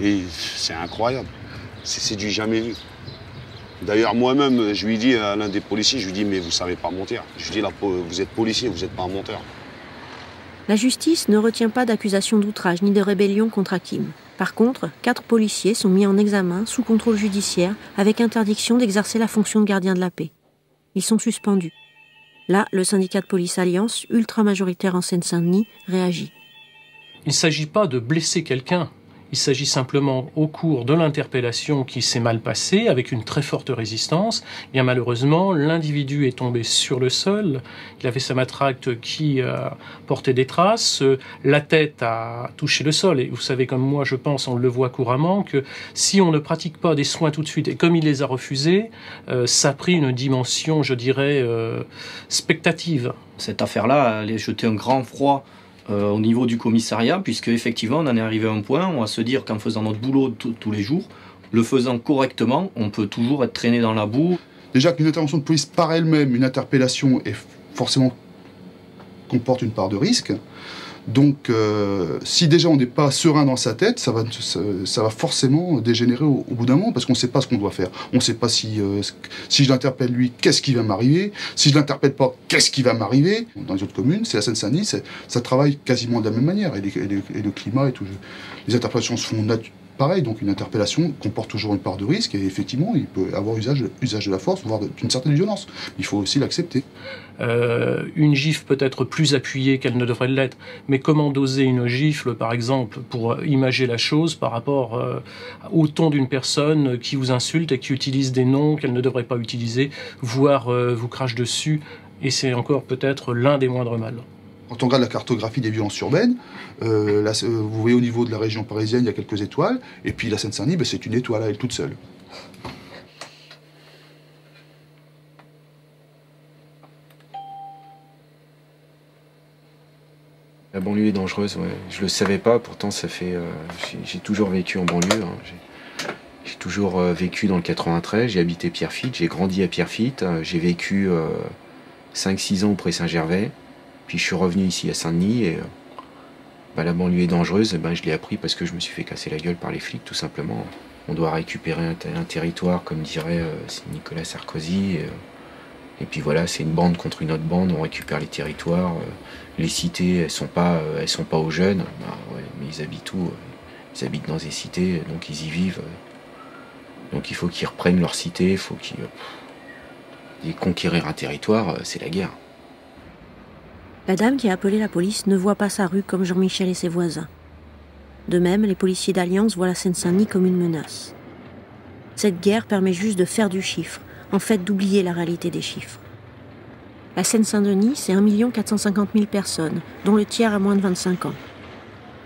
Speaker 22: Et c'est incroyable. C'est du jamais vu. D'ailleurs, moi-même, je lui dis à l'un des policiers, je lui dis, mais vous savez pas mentir. Je lui dis, là, vous êtes policier, vous n'êtes pas un menteur.
Speaker 2: La justice ne retient pas d'accusation d'outrage ni de rébellion contre Hakim. Par contre, 4 policiers sont mis en examen sous contrôle judiciaire avec interdiction d'exercer la fonction de gardien de la paix. Ils sont suspendus. Là, le syndicat de police Alliance, ultra-majoritaire en Seine-Saint-Denis, réagit.
Speaker 6: Il ne s'agit pas de blesser quelqu'un. Il s'agit simplement, au cours de l'interpellation qui s'est mal passée, avec une très forte résistance, bien malheureusement, l'individu est tombé sur le sol, il avait sa matraque qui portait des traces, la tête a touché le sol, et vous savez comme moi, je pense, on le voit couramment, que si on ne pratique pas des soins tout de suite, et comme il les a refusés, ça a pris une dimension, je dirais, spectative.
Speaker 23: Cette affaire-là, elle a jeté un grand froid au niveau du commissariat, puisque effectivement on en est arrivé à un point, on va se dire qu'en faisant notre boulot tous les jours, le faisant correctement, on peut toujours être traîné dans la boue.
Speaker 24: Déjà qu'une intervention de police par elle-même, une interpellation, est forcément comporte une part de risque. Donc si déjà on n'est pas serein dans sa tête, ça va forcément dégénérer au bout d'un moment, parce qu'on ne sait pas ce qu'on doit faire. On ne sait pas si je l'interpelle lui, qu'est-ce qui va m'arriver? Si je ne l'interpelle pas, qu'est-ce qui va m'arriver? Dans les autres communes, c'est la Seine-Saint-Denis, ça travaille quasiment de la même manière. Et le climat et tout. Les interpellations se font pareil, donc une interpellation comporte toujours une part de risque, et effectivement, il peut avoir usage de la force, voire d'une certaine violence. Il faut aussi l'accepter.
Speaker 6: Une gifle peut être plus appuyée qu'elle ne devrait l'être, mais comment doser une gifle, par exemple, pour imager la chose par rapport au ton d'une personne qui vous insulte et qui utilise des noms qu'elle ne devrait pas utiliser, voire vous crache dessus, et c'est encore peut-être l'un des moindres mal.
Speaker 24: Quand on regarde la cartographie des violences urbaines, là, vous voyez au niveau de la région parisienne, il y a quelques étoiles, et puis la Seine-Saint-Denis, ben, c'est une étoile à elle toute seule.
Speaker 12: La banlieue est dangereuse, ouais. Je le savais pas, pourtant ça fait... j'ai toujours vécu en banlieue, hein. J'ai toujours vécu dans le 93, j'ai habité Pierrefitte, j'ai grandi à Pierrefitte, j'ai vécu 5-6 ans auprès Saint-Gervais. Puis je suis revenu ici à Saint-Denis et la banlieue est dangereuse. Je l'ai appris parce que je me suis fait casser la gueule par les flics, tout simplement. On doit récupérer un territoire, comme dirait Nicolas Sarkozy. Et puis voilà, c'est une bande contre une autre bande, on récupère les territoires. Les cités, elles sont pas aux jeunes, ouais, mais ils habitent où? Ils habitent dans des cités, donc ils y vivent. Donc il faut qu'ils reprennent leur cité, il faut qu'ils... Et conquérir un territoire, c'est la guerre.
Speaker 2: La dame qui a appelé la police ne voit pas sa rue comme Jean-Michel et ses voisins. De même, les policiers d'Alliance voient la Seine-Saint-Denis comme une menace. Cette guerre permet juste de faire du chiffre, en fait d'oublier la réalité des chiffres. La Seine-Saint-Denis, c'est 1 450 000 personnes, dont le tiers a moins de 25 ans.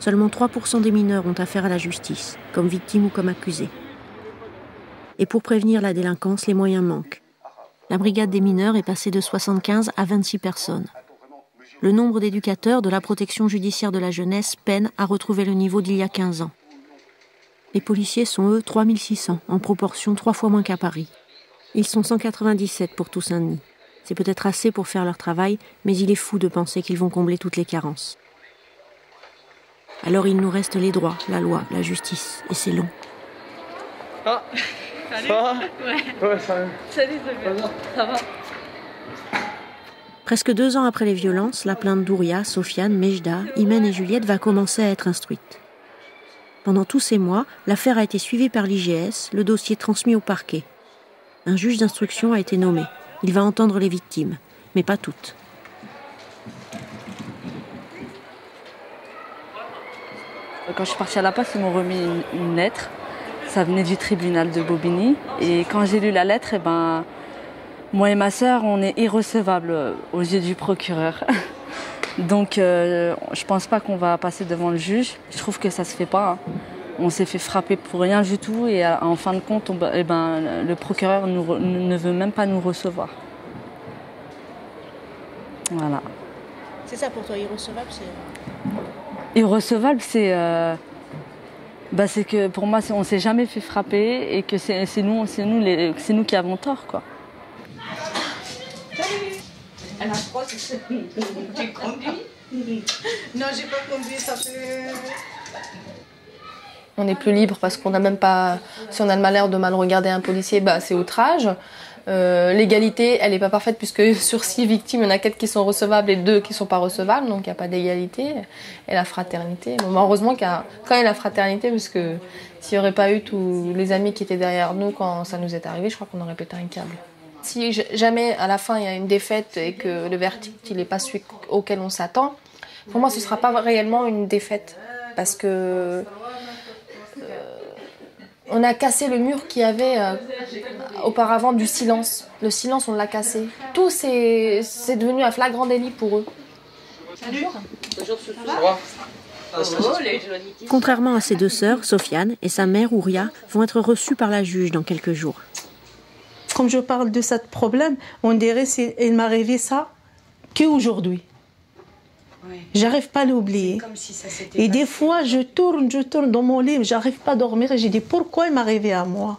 Speaker 2: Seulement 3% des mineurs ont affaire à la justice, comme victimes ou comme accusés. Et pour prévenir la délinquance, les moyens manquent. La brigade des mineurs est passée de 75 à 26 personnes. Le nombre d'éducateurs de la protection judiciaire de la jeunesse peine à retrouver le niveau d'il y a 15 ans. Les policiers sont, eux, 3600, en proportion 3 fois moins qu'à Paris. Ils sont 197 pour tout Saint-Denis. C'est peut-être assez pour faire leur travail, mais il est fou de penser qu'ils vont combler toutes les carences. Alors il nous reste les droits, la loi, la justice, et c'est long.
Speaker 25: Ah, salut. Ça va? Ouais, ça va. Salut, ça va?
Speaker 2: Presque 2 ans après les violences, la plainte d'Ouria, Sofiane, Mejda, Imen et Juliette va commencer à être instruite. Pendant tous ces mois, l'affaire a été suivie par l'IGS, le dossier transmis au parquet. Un juge d'instruction a été nommé. Il va entendre les victimes, mais pas toutes.
Speaker 25: Quand je suis partie à la PAF, ils m'ont remis une lettre. Ça venait du tribunal de Bobigny. Et quand j'ai lu la lettre, eh ben, moi et ma sœur, on est irrecevables aux yeux du procureur. Donc je pense pas qu'on va passer devant le juge. Je trouve que ça se fait pas. Hein. On s'est fait frapper pour rien du tout et en fin de compte, le procureur ne veut même pas nous recevoir. Voilà.
Speaker 2: C'est ça pour toi, irrecevable, c'est...
Speaker 25: Irrecevable, c'est que pour moi, on s'est jamais fait frapper et que c'est nous qui avons tort, quoi.
Speaker 4: Elle a froid, tu conduis?
Speaker 7: Non, j'ai pas conduit, ça fait...
Speaker 8: On est plus libre parce qu'on n'a même pas... Si on a le malheur de mal regarder un policier, bah, c'est outrage. L'égalité, elle n'est pas parfaite puisque sur 6 victimes, il y en a 4 qui sont recevables et 2 qui ne sont pas recevables, donc il n'y a pas d'égalité. Et la fraternité, bon, bah, heureusement qu'il y a quand même la fraternité, parce que s'il n'y aurait pas eu tous les amis qui étaient derrière nous quand ça nous est arrivé, je crois qu'on aurait pété un câble. Si jamais à la fin il y a une défaite et que le verdict n'est pas celui auquel on s'attend, pour moi ce ne sera pas réellement une défaite, parce que on a cassé le mur qu'il y avait auparavant du silence. Le silence, on l'a cassé. Tout, c'est devenu un flagrant délit pour eux.
Speaker 2: Contrairement à ses 2 sœurs, Sofiane et sa mère Ouria vont être reçues par la juge dans quelques jours.
Speaker 10: Comme je parle de ce problème, on dirait qu'il m'est arrivé ça qu'aujourd'hui. Oui. J'arrive pas à l'oublier. Si et des fois, je tourne dans mon lit, j'arrive pas à dormir et je dis pourquoi il m'est arrivé à moi.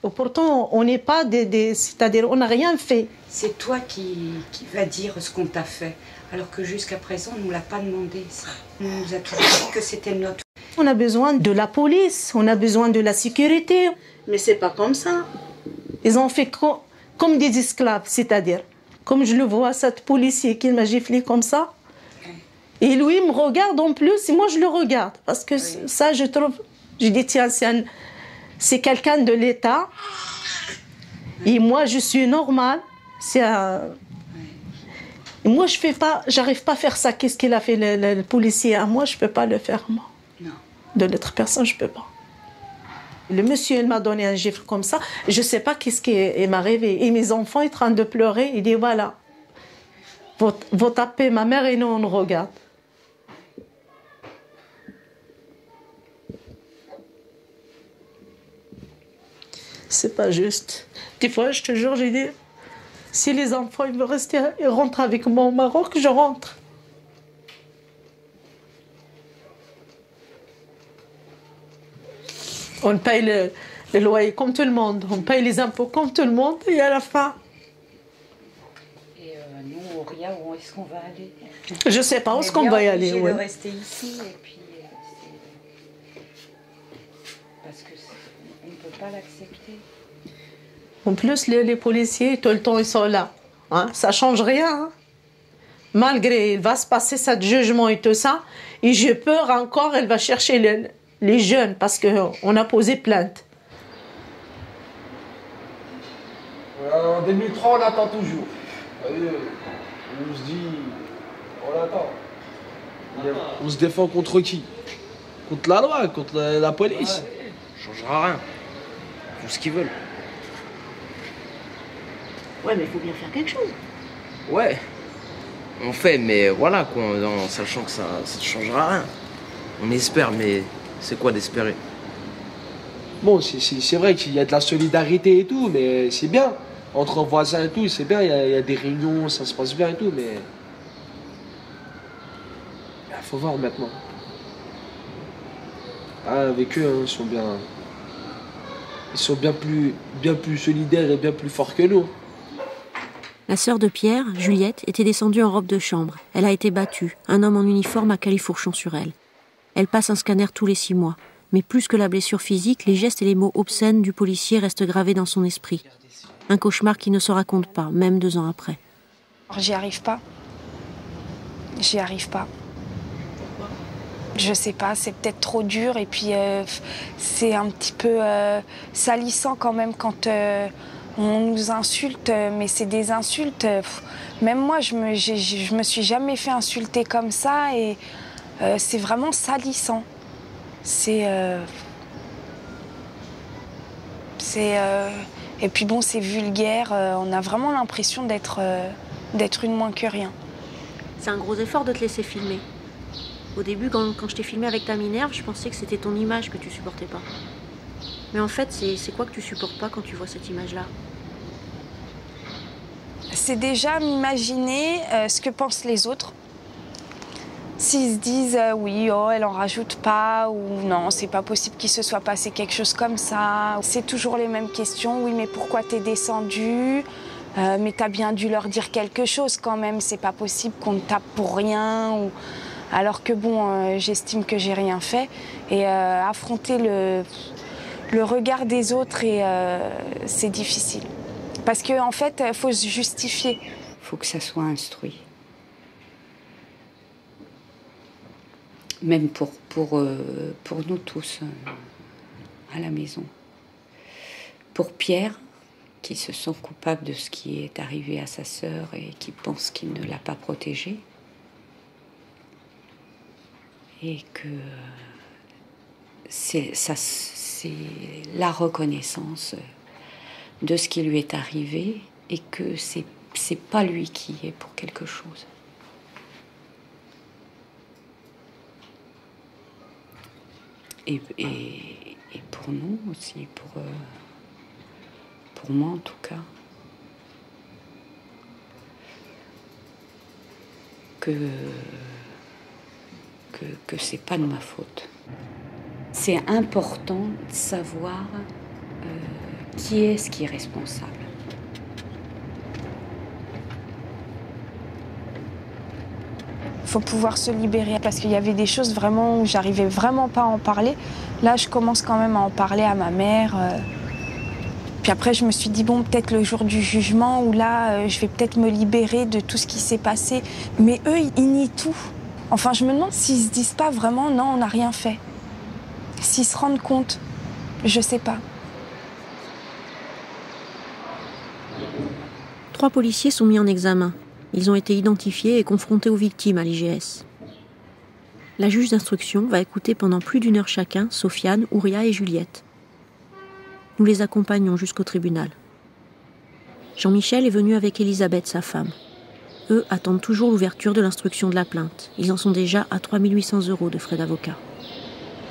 Speaker 10: Et pourtant, on n'est pas c'est-à-dire on n'a rien fait.
Speaker 3: C'est toi qui vas dire ce qu'on t'a fait, alors que jusqu'à présent, on nous l'a pas demandé. Ça. On nous a toujours dit que c'était notre.
Speaker 10: On a besoin de la police, on a besoin de la sécurité, mais c'est pas comme ça. Ils ont fait comme des esclaves, c'est-à-dire comme je le vois, cet policier qui m'a giflé comme ça. Et lui, il me regarde en plus, et moi, je le regarde. Parce que ça, je trouve... Je dis, tiens, c'est quelqu'un de l'État. Et moi, je suis normale. Et moi, j'arrive pas à faire ça. Qu'est-ce qu'il a fait, le policier à moi, je peux pas le faire, moi. Non. De l'autre personne, je peux pas. Le monsieur, il m'a donné un gifle comme ça. Je sais pas qu'est-ce qui m'est arrivé. Et mes enfants, ils sont en train de pleurer. Il dit, voilà, vous tapez ma mère et nous, on regarde. C'est pas juste. Des fois, je te jure, j'ai dit, si les enfants ils veulent rester, ils rentrent avec moi au Maroc, je rentre. On paye le loyer comme tout le monde, on paye les impôts comme tout le monde, et à la fin...
Speaker 3: Et nous, Ouria, où est-ce qu'on va aller?
Speaker 10: Je sais pas où est-ce qu'on va y aller.
Speaker 3: On est rester ici, et puis... parce qu'on ne peut pas l'accepter.
Speaker 10: En plus, les policiers, tout le temps, ils sont là. Hein? Ça ne change rien. Hein? Malgré, il va se passer ce jugement et tout ça, et j'ai peur encore, elle va chercher les jeunes, parce qu'on a posé plainte.
Speaker 9: En 2003, on attend toujours. On se dit, on attend. On se défend contre qui? Contre la loi, contre la police. Ça ne changera rien. Ils font ce qu'ils veulent.
Speaker 2: Ouais, mais il faut bien faire quelque chose.
Speaker 9: Ouais. On fait, mais voilà, quoi, en sachant que ça ne changera rien. On espère, mais c'est quoi d'espérer? Bon, c'est vrai qu'il y a de la solidarité et tout, mais c'est bien. Entre voisins et tout, c'est bien, il y a des réunions, ça se passe bien et tout, mais... il faut voir maintenant. Ah, avec eux, hein, ils sont bien plus solidaires et bien plus forts que nous.
Speaker 2: La sœur de Pierre, Juliette, était descendue en robe de chambre. Elle a été battue. Un homme en uniforme a califourchon sur elle. Elle passe un scanner tous les 6 mois. Mais plus que la blessure physique, les gestes et les mots obscènes du policier restent gravés dans son esprit. Un cauchemar qui ne se raconte pas, même 2 ans après.
Speaker 21: J'y arrive pas. J'y arrive pas. Je sais pas, c'est peut-être trop dur et puis c'est un petit peu salissant quand même quand on nous insulte, mais c'est des insultes. Même moi, je me suis jamais fait insulter comme ça et c'est vraiment salissant.
Speaker 19: Et puis bon, c'est vulgaire, on a vraiment l'impression d'être une moins que rien.
Speaker 2: C'est un gros effort de te laisser filmer. Au début, quand je t'ai filmé avec ta Minerve, je pensais que c'était ton image que tu supportais pas. Mais en fait, c'est quoi que tu supportes pas quand tu vois cette image-là?
Speaker 19: C'est déjà m'imaginer ce que pensent les autres. S'ils se disent oui, oh, elle en rajoute pas, ou non, c'est pas possible qu'il se soit passé quelque chose comme ça. C'est toujours les mêmes questions. Oui, mais pourquoi t'es descendu? Mais t'as bien dû leur dire quelque chose quand même. C'est pas possible qu'on te tape pour rien. Alors que bon, j'estime que j'ai rien fait. Et affronter le regard des autres, c'est difficile. Parce qu'en fait, il faut se justifier.
Speaker 3: Il faut que ça soit instruit. Même pour nous tous à la maison. Pour Pierre, qui se sent coupable de ce qui est arrivé à sa sœur et qui pense qu'il ne l'a pas protégée. Et que c'est la reconnaissance de ce qui lui est arrivé et que c'est pas lui qui est pour quelque chose. Et pour nous aussi, pour moi en tout cas, que c'est pas de ma faute. C'est important de savoir qui est-ce qui est responsable.
Speaker 19: Il faut pouvoir se libérer parce qu'il y avait des choses vraiment où j'arrivais vraiment pas à en parler. Là, je commence quand même à en parler à ma mère. Puis après, je me suis dit, bon, peut-être le jour du jugement où là, je vais peut-être me libérer de tout ce qui s'est passé. Mais eux, ils nient tout. Enfin, je me demande s'ils se disent pas vraiment, non, on n'a rien fait. S'ils se rendent compte, je sais pas.
Speaker 2: 3 policiers sont mis en examen. Ils ont été identifiés et confrontés aux victimes à l'IGS. La juge d'instruction va écouter pendant plus d'1 heure chacun Sofiane, Ouria et Juliette. Nous les accompagnons jusqu'au tribunal. Jean-Michel est venu avec Elisabeth, sa femme. Eux attendent toujours l'ouverture de l'instruction de la plainte. Ils en sont déjà à 3 800 € de frais d'avocat.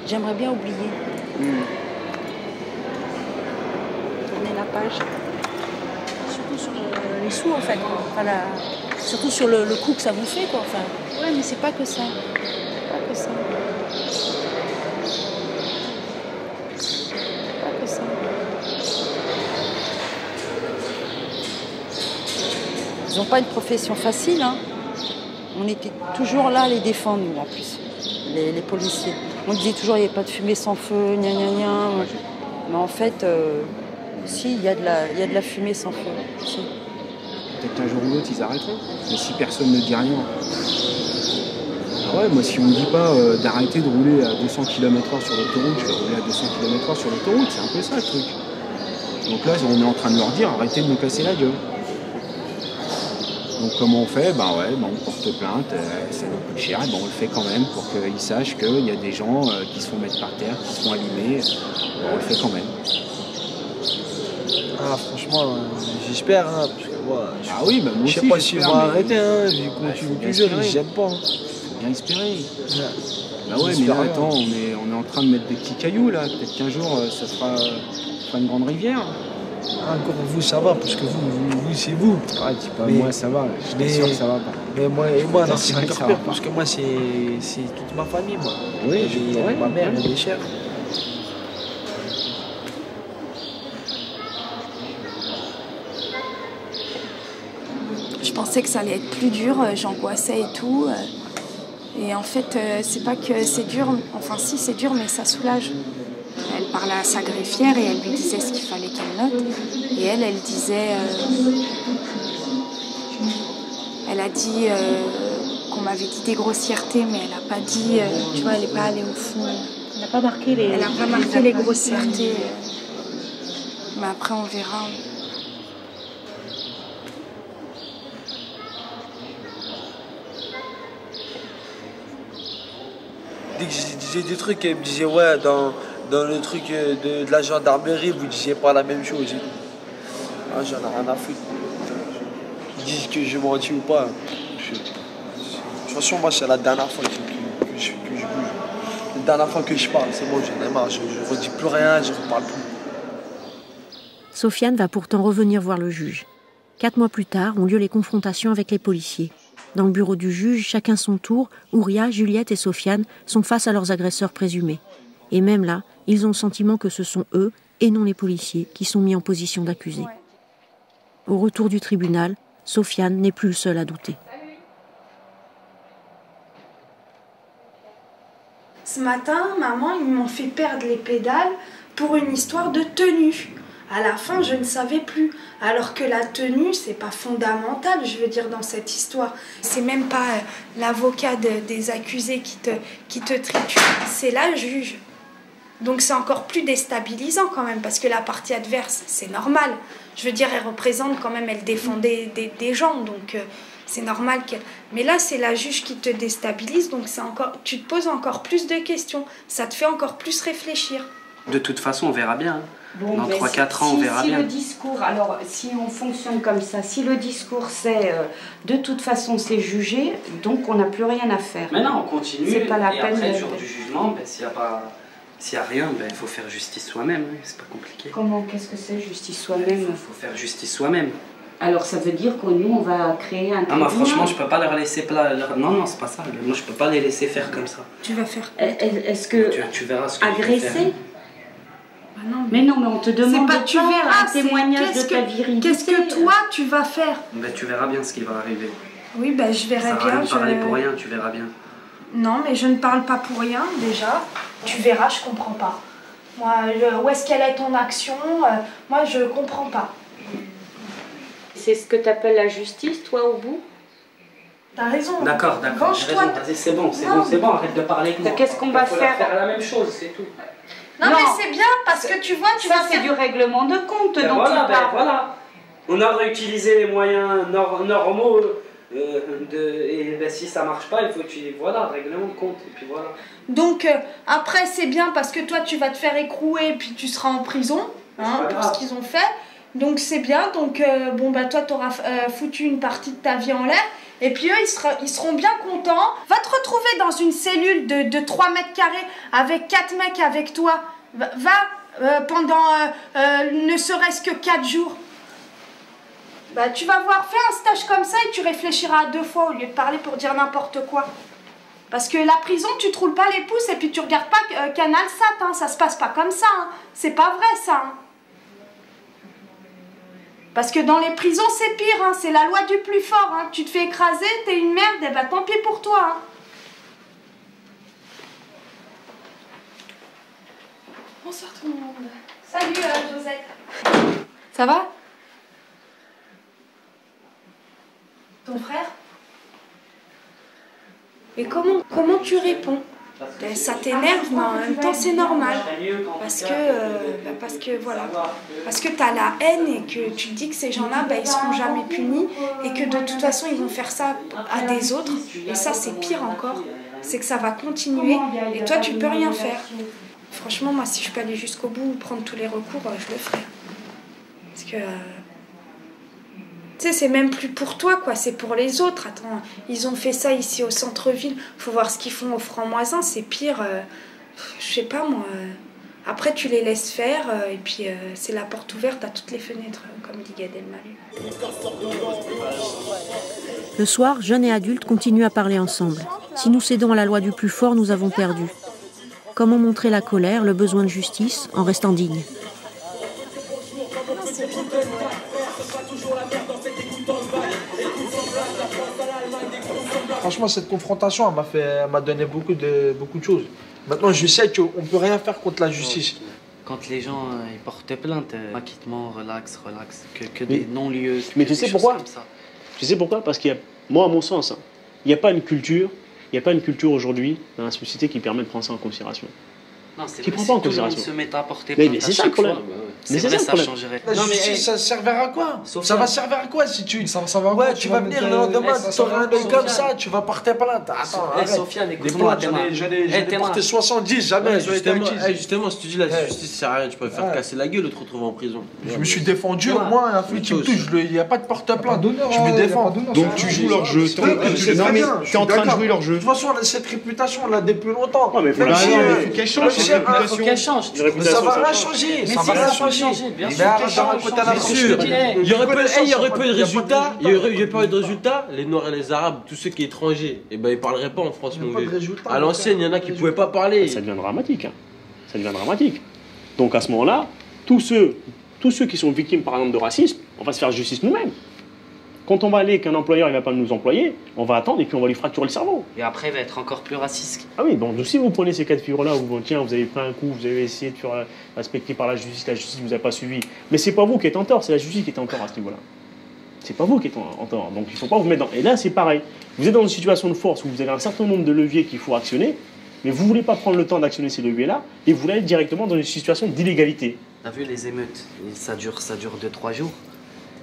Speaker 21: J'aimerais bien oublier. Tournez la page.
Speaker 2: Surtout sur les sous, en fait. Enfin, surtout sur le coup que ça vous fait, quoi. Enfin.
Speaker 21: Ouais, mais c'est pas que ça. Pas que ça. Pas que ça. Ils n'ont pas une profession facile, hein. On était toujours là à les défendre, nous, en plus, les policiers. On disait toujours, il n'y a pas de fumée sans feu, gna gna gna. Mais en fait, si, il y a de la fumée sans feu. Si.
Speaker 13: Peut-être qu'un jour ou l'autre, ils arrêteront. Mais si personne ne dit rien. Ah ouais, moi, si on ne me dit pas d'arrêter de rouler à 200 km/h sur l'autoroute, je vais rouler à 200 km/h sur l'autoroute. C'est un peu ça, le truc. Donc là, on est en train de leur dire, arrêtez de me casser la gueule. Donc comment on fait? On porte plainte, ça nous coûte cher, on le fait quand même pour qu'ils sachent qu'il y a des gens qui se font mettre par terre, qui se font abîmer, on le fait quand même.
Speaker 9: Ah franchement, j'espère, hein, parce que moi,
Speaker 13: moi
Speaker 9: je
Speaker 13: aussi,
Speaker 9: sais pas s'ils vont arrêter, hein, vu qu'on continue toujours, j'aime pas. Hein.
Speaker 13: Faut bien espérer. Bah ouais, mais là, attends, on est en train de mettre des petits cailloux là, peut-être qu'un jour ça fera une grande rivière.
Speaker 9: Encore vous, ça va, parce que vous c'est vous.
Speaker 13: Ouais, dis pas moi, ça va, je suis sûr que ça va pas.
Speaker 9: Mais moi, non, c'est encore pire, parce que moi, c'est toute ma famille, moi.
Speaker 13: Oui,
Speaker 9: ma mère, mes chers.
Speaker 19: Je pensais que ça allait être plus dur, j'angoissais et tout. Et en fait, c'est pas que c'est dur, enfin si, c'est dur, mais ça soulage. Elle parlait à sa greffière et elle lui disait ce qu'il fallait qu'elle note. Et elle disait... elle a dit qu'on m'avait dit des grossièretés, mais elle n'a pas dit... tu vois, elle n'est pas allée au fond.
Speaker 2: Elle n'a pas marqué les...
Speaker 19: Elle n'a pas marqué les grossièretés. Mais après, on verra.
Speaker 9: Dès que je disais des trucs, elle me disait ouais, dans le truc de la gendarmerie, vous disiez pas la même chose. Ah, j'en ai rien à foutre. Ils disent que je mentis ou pas. De toute façon, moi, c'est la dernière fois que je bouge. La dernière fois que je parle, c'est bon, j'en ai marre. Je ne redis plus rien, je ne reparle plus.
Speaker 2: Sofiane va pourtant revenir voir le juge. 4 mois plus tard ont lieu les confrontations avec les policiers. Dans le bureau du juge, chacun son tour, Ouria, Juliette et Sofiane sont face à leurs agresseurs présumés. Et même là, ils ont le sentiment que ce sont eux, et non les policiers, qui sont mis en position d'accusés. Au retour du tribunal, Sofiane n'est plus le seul à douter.
Speaker 21: Ce matin, maman, ils m'ont fait perdre les pédales pour une histoire de tenue. À la fin, je ne savais plus. Alors que la tenue, c'est pas fondamental, je veux dire, dans cette histoire. C'est même pas l'avocat des accusés qui te triture, c'est la juge. Donc c'est encore plus déstabilisant quand même, parce que la partie adverse, c'est normal. Je veux dire, elle représente quand même, elle défend des gens, donc c'est normal qu'elle... Mais là, c'est la juge qui te déstabilise, donc tu te poses encore plus de questions. Ça te fait encore plus réfléchir.
Speaker 14: De toute façon, on verra bien.
Speaker 3: Bon,
Speaker 14: dans 3-4 ans, on verra bien.
Speaker 3: Si le discours, alors si on fonctionne comme ça, si le discours c'est de toute façon c'est jugé, donc on n'a plus rien à faire.
Speaker 14: Mais non, on continue.
Speaker 3: C'est pas la
Speaker 14: et
Speaker 3: peine
Speaker 14: après,
Speaker 3: de...
Speaker 14: le jour du jugement, ben, s'il n'y a rien, ben, il faut faire justice soi-même. Hein, c'est pas compliqué.
Speaker 3: Comment? Qu'est-ce que c'est justice soi-même?
Speaker 14: Il faut faire justice soi-même.
Speaker 3: Alors ça veut dire que nous on va créer un tribunal.
Speaker 14: Moi franchement je peux pas leur laisser non c'est pas ça. Moi je peux pas les laisser faire comme ça.
Speaker 21: Tu vas faire
Speaker 3: Est-ce que
Speaker 14: tu verras ce que
Speaker 3: agresser?
Speaker 14: je vais faire.
Speaker 21: Ah non,
Speaker 3: mais non, mais on te demande
Speaker 21: pas, tu verras,
Speaker 3: un témoignage de ta virilité.
Speaker 21: Qu'est-ce que toi tu vas faire?
Speaker 14: Ben, tu verras bien ce qui va arriver.
Speaker 21: Oui, ben je verrai bien.
Speaker 14: Ça va parler pour rien, tu verras bien.
Speaker 21: Non, mais je ne parle pas pour rien déjà. Tu verras, je comprends pas. Moi, où est-ce qu'elle est ton action? Moi, je comprends pas.
Speaker 3: C'est ce que tu appelles la justice, toi, au bout?
Speaker 21: T'as raison.
Speaker 14: D'accord, j'ai raison. Vas-y, c'est bon, arrête de parler avec moi.
Speaker 3: Qu'est-ce qu'on va faire?
Speaker 14: La même chose, c'est tout.
Speaker 21: Non, mais c'est bien parce que tu vois, tu vas
Speaker 3: faire du règlement de compte dont
Speaker 14: voilà,
Speaker 3: tu parles.
Speaker 14: Voilà. On a réutilisé les moyens normaux et ben, si ça marche pas, il faut règlement de compte et puis voilà.
Speaker 21: Donc après c'est bien parce que toi tu vas te faire écrouer puis tu seras en prison pour ce qu'ils ont fait. Donc c'est bien. Donc bon bah toi t'auras foutu une partie de ta vie en l'air. Et puis eux, ils seront bien contents. Va te retrouver dans une cellule de 3 mètres carrés avec 4 mecs avec toi. Va pendant ne serait-ce que 4 jours. Bah, tu vas voir, fais un stage comme ça et tu réfléchiras à 2 fois au lieu de parler pour dire n'importe quoi. Parce que la prison, tu te roules pas les pouces et puis tu regardes pas Canal Sat. Hein, ça se passe pas comme ça. Hein. C'est pas vrai ça. Hein. Parce que dans les prisons, c'est pire, hein. C'est la loi du plus fort. Hein. Tu te fais écraser, t'es une merde, et bah tant pis pour toi. Hein. Bonsoir tout le monde. Salut Josette.
Speaker 8: Ça va?
Speaker 21: Ton frère? Et comment tu réponds? Ben, ça t'énerve, mais en même temps c'est normal. Parce que voilà. Parce que t'as la haine et que tu te dis que ces gens-là, ben, ils seront jamais punis et que de toute façon ils vont faire ça à des autres. Et ça c'est pire encore. C'est que ça va continuer et toi tu peux rien faire. Franchement, moi si je peux aller jusqu'au bout, prendre tous les recours, je le ferai. Parce que... Tu sais, c'est même plus pour toi, quoi, c'est pour les autres. Attends, ils ont fait ça ici au centre-ville. Faut voir ce qu'ils font au franc-moisin, c'est pire. Je sais pas, moi. Après, tu les laisses faire, et puis c'est la porte ouverte à toutes les fenêtres, comme dit Gad Elmaleh.
Speaker 2: Le soir, jeunes et adultes continuent à parler ensemble. Si nous cédons à la loi du plus fort, nous avons perdu. Comment montrer la colère, le besoin de justice, en restant digne?
Speaker 9: Franchement, cette confrontation, elle m'a donné beaucoup de choses. Maintenant, je sais qu'on ne peut rien faire contre la justice.
Speaker 14: Quand les gens ils portent plainte, acquittement, relax, que des non-lieux.
Speaker 20: Mais tu sais pourquoi? Tu sais pourquoi? Parce qu'il y a, moi, à mon sens, il n'y a pas une culture aujourd'hui dans la société qui permet de prendre ça en considération.
Speaker 11: Non, c'est
Speaker 20: qui
Speaker 11: vrai,
Speaker 20: prend
Speaker 11: si
Speaker 20: pas en
Speaker 11: tout le monde
Speaker 20: considération.
Speaker 11: se met à porter
Speaker 20: Mais
Speaker 11: plainte
Speaker 20: c'est
Speaker 11: à
Speaker 20: ça le
Speaker 11: chaque
Speaker 20: problème.
Speaker 11: fois,
Speaker 20: Mais
Speaker 11: c'est
Speaker 20: c'est
Speaker 11: vrai,
Speaker 20: ça
Speaker 11: ça
Speaker 20: le problème.
Speaker 11: changerait.
Speaker 15: La
Speaker 11: Non, mais,
Speaker 15: justice, ça servira à quoi?
Speaker 11: Sofiane.
Speaker 15: Ça va servir à quoi si tu...
Speaker 13: Ça va
Speaker 15: Ouais, tu vas venir le lendemain, t'auras un œil comme ça, tu vas porter plainte. Attends, arrête.
Speaker 11: Sofiane, écoute-moi,
Speaker 15: j'en ai porté 70, jamais
Speaker 9: Ouais,
Speaker 15: j'aurais été
Speaker 9: justement,
Speaker 15: acquis.
Speaker 9: justement, si tu dis la justice sert à rien, tu préfères casser la gueule ou te retrouver en prison.
Speaker 15: Je me suis défendu, au moins, un flic qui me touche, il n'y a pas de porte-plainte. Je me défends.
Speaker 24: Donc tu joues leur jeu.
Speaker 15: Non, mais
Speaker 24: tu es en train de jouer leur jeu.
Speaker 15: De toute façon, on a cette réputation, on l'a depuis longtemps.
Speaker 24: Non, mais faut qu'elle change.
Speaker 11: Faut qu'elle change.
Speaker 15: Mais ça va rien changer. Ça va rien changer.
Speaker 11: Bien sûr.
Speaker 9: Il y aurait pas eu de résultat. Il y aurait pas eu de résultat. Les Noirs et les Arabes, tous ceux qui sont étrangers, et ben ils parleraient pas en France, mon vieux. À l'ancienne, il y en a qui pouvaient pas parler.
Speaker 20: Ça devient dramatique. Ça devient dramatique. Donc à ce moment-là, tous ceux qui sont victimes par exemple de racisme, on va se faire justice nous-mêmes. Quand on va aller qu'un employeur il va pas nous employer, on va attendre et puis on va lui fracturer le cerveau.
Speaker 11: Et après, il va être encore plus raciste.
Speaker 20: Ah oui, donc si vous prenez ces cas de figure-là, où tiens, vous avez pris un coup, vous avez essayé de faire respecter par la justice vous avez pas suivi. Mais c'est pas vous qui êtes en tort, c'est la justice qui est en tort à ce niveau-là. C'est pas vous qui êtes en tort, donc il faut pas vous mettre dans... Et là, c'est pareil. Vous êtes dans une situation de force où vous avez un certain nombre de leviers qu'il faut actionner, mais vous voulez pas prendre le temps d'actionner ces leviers-là, et vous voulez être directement dans une situation d'illégalité.
Speaker 11: T'as vu les émeutes? Ça dure 2-3 jours.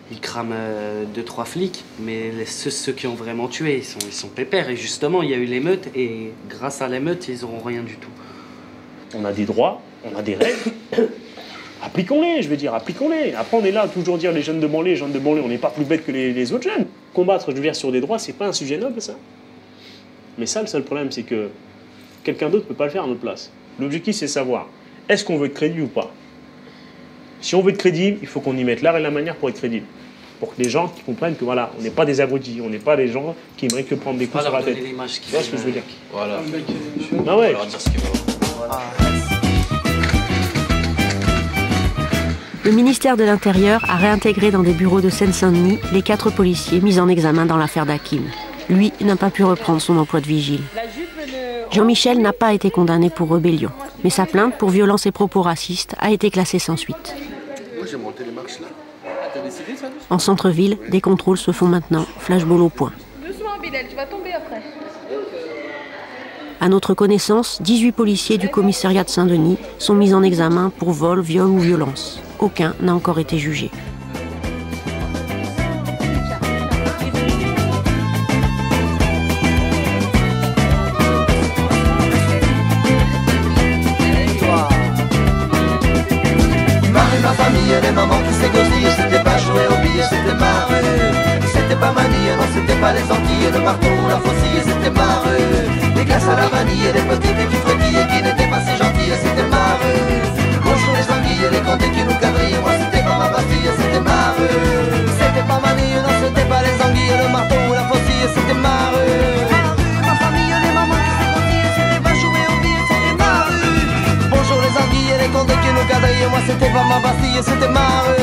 Speaker 11: Ils crament 2-3 flics, mais ceux qui ont vraiment tué, ils sont pépères. Et justement, il y a eu l'émeute, et grâce à l'émeute, ils n'auront rien du tout.
Speaker 20: On a des droits, on a des règles. Appliquons-les, je veux dire, appliquons-les. Après, on est là toujours dire les jeunes de banlieue, on n'est pas plus bêtes que les autres jeunes. Combattre, je veux dire, sur des droits, c'est pas un sujet noble, ça. Mais ça, le seul problème, c'est que quelqu'un d'autre ne peut pas le faire à notre place. L'objectif, c'est de savoir, est-ce qu'on veut être crédible ou pas? Si on veut être crédible, il faut qu'on y mette l'art et la manière pour être crédible. Pour que les gens qui comprennent que voilà, on n'est pas des abrutis, on n'est pas des gens qui aimeraient que prendre des coups sur la tête. Tu vois ce que je veux dire?
Speaker 9: Voilà.
Speaker 20: Ah ouais.
Speaker 2: Le ministère de l'Intérieur a réintégré dans des bureaux de Seine-Saint-Denis les 4 policiers mis en examen dans l'affaire d'Hakim. Lui n'a pas pu reprendre son emploi de vigile. Jean-Michel n'a pas été condamné pour rébellion, mais sa plainte pour violence et propos racistes a été classée sans suite.
Speaker 5: Moi, j'ai monté les marches là.
Speaker 2: En centre-ville, des contrôles se font maintenant, flashball au point.
Speaker 8: Doucement, Bilal, tu vas tomber après.
Speaker 2: À notre connaissance, 18 policiers du commissariat de Saint-Denis sont mis en examen pour vol, viol ou violence. Aucun n'a encore été jugé.
Speaker 16: Ma famille, les mamans qui s'égosillent, c'était pas jouer au billet, c'était marre. C'était pas Manille, non c'était pas les Antilles, le marteau ou la faucille, c'était marre. Les glaces à la vanille, les petites qui frétillaient, qui n'étaient pas si gentilles, c'était marre. Bonjour les anguilles, les condés qui nous quadrillent, moi c'était pas ma Bastille, c'était marre. C'était pas Manille, non c'était pas les anguilles, le marteau ou la faucille, c'était marre. Ma famille, les mamans qui s'égosillent, c'était pas jouer au billet, c'était marre. Bonjour les anguilles, les condés qui nous quadrillent, moi c'était pas ma Bastille, c'était marre.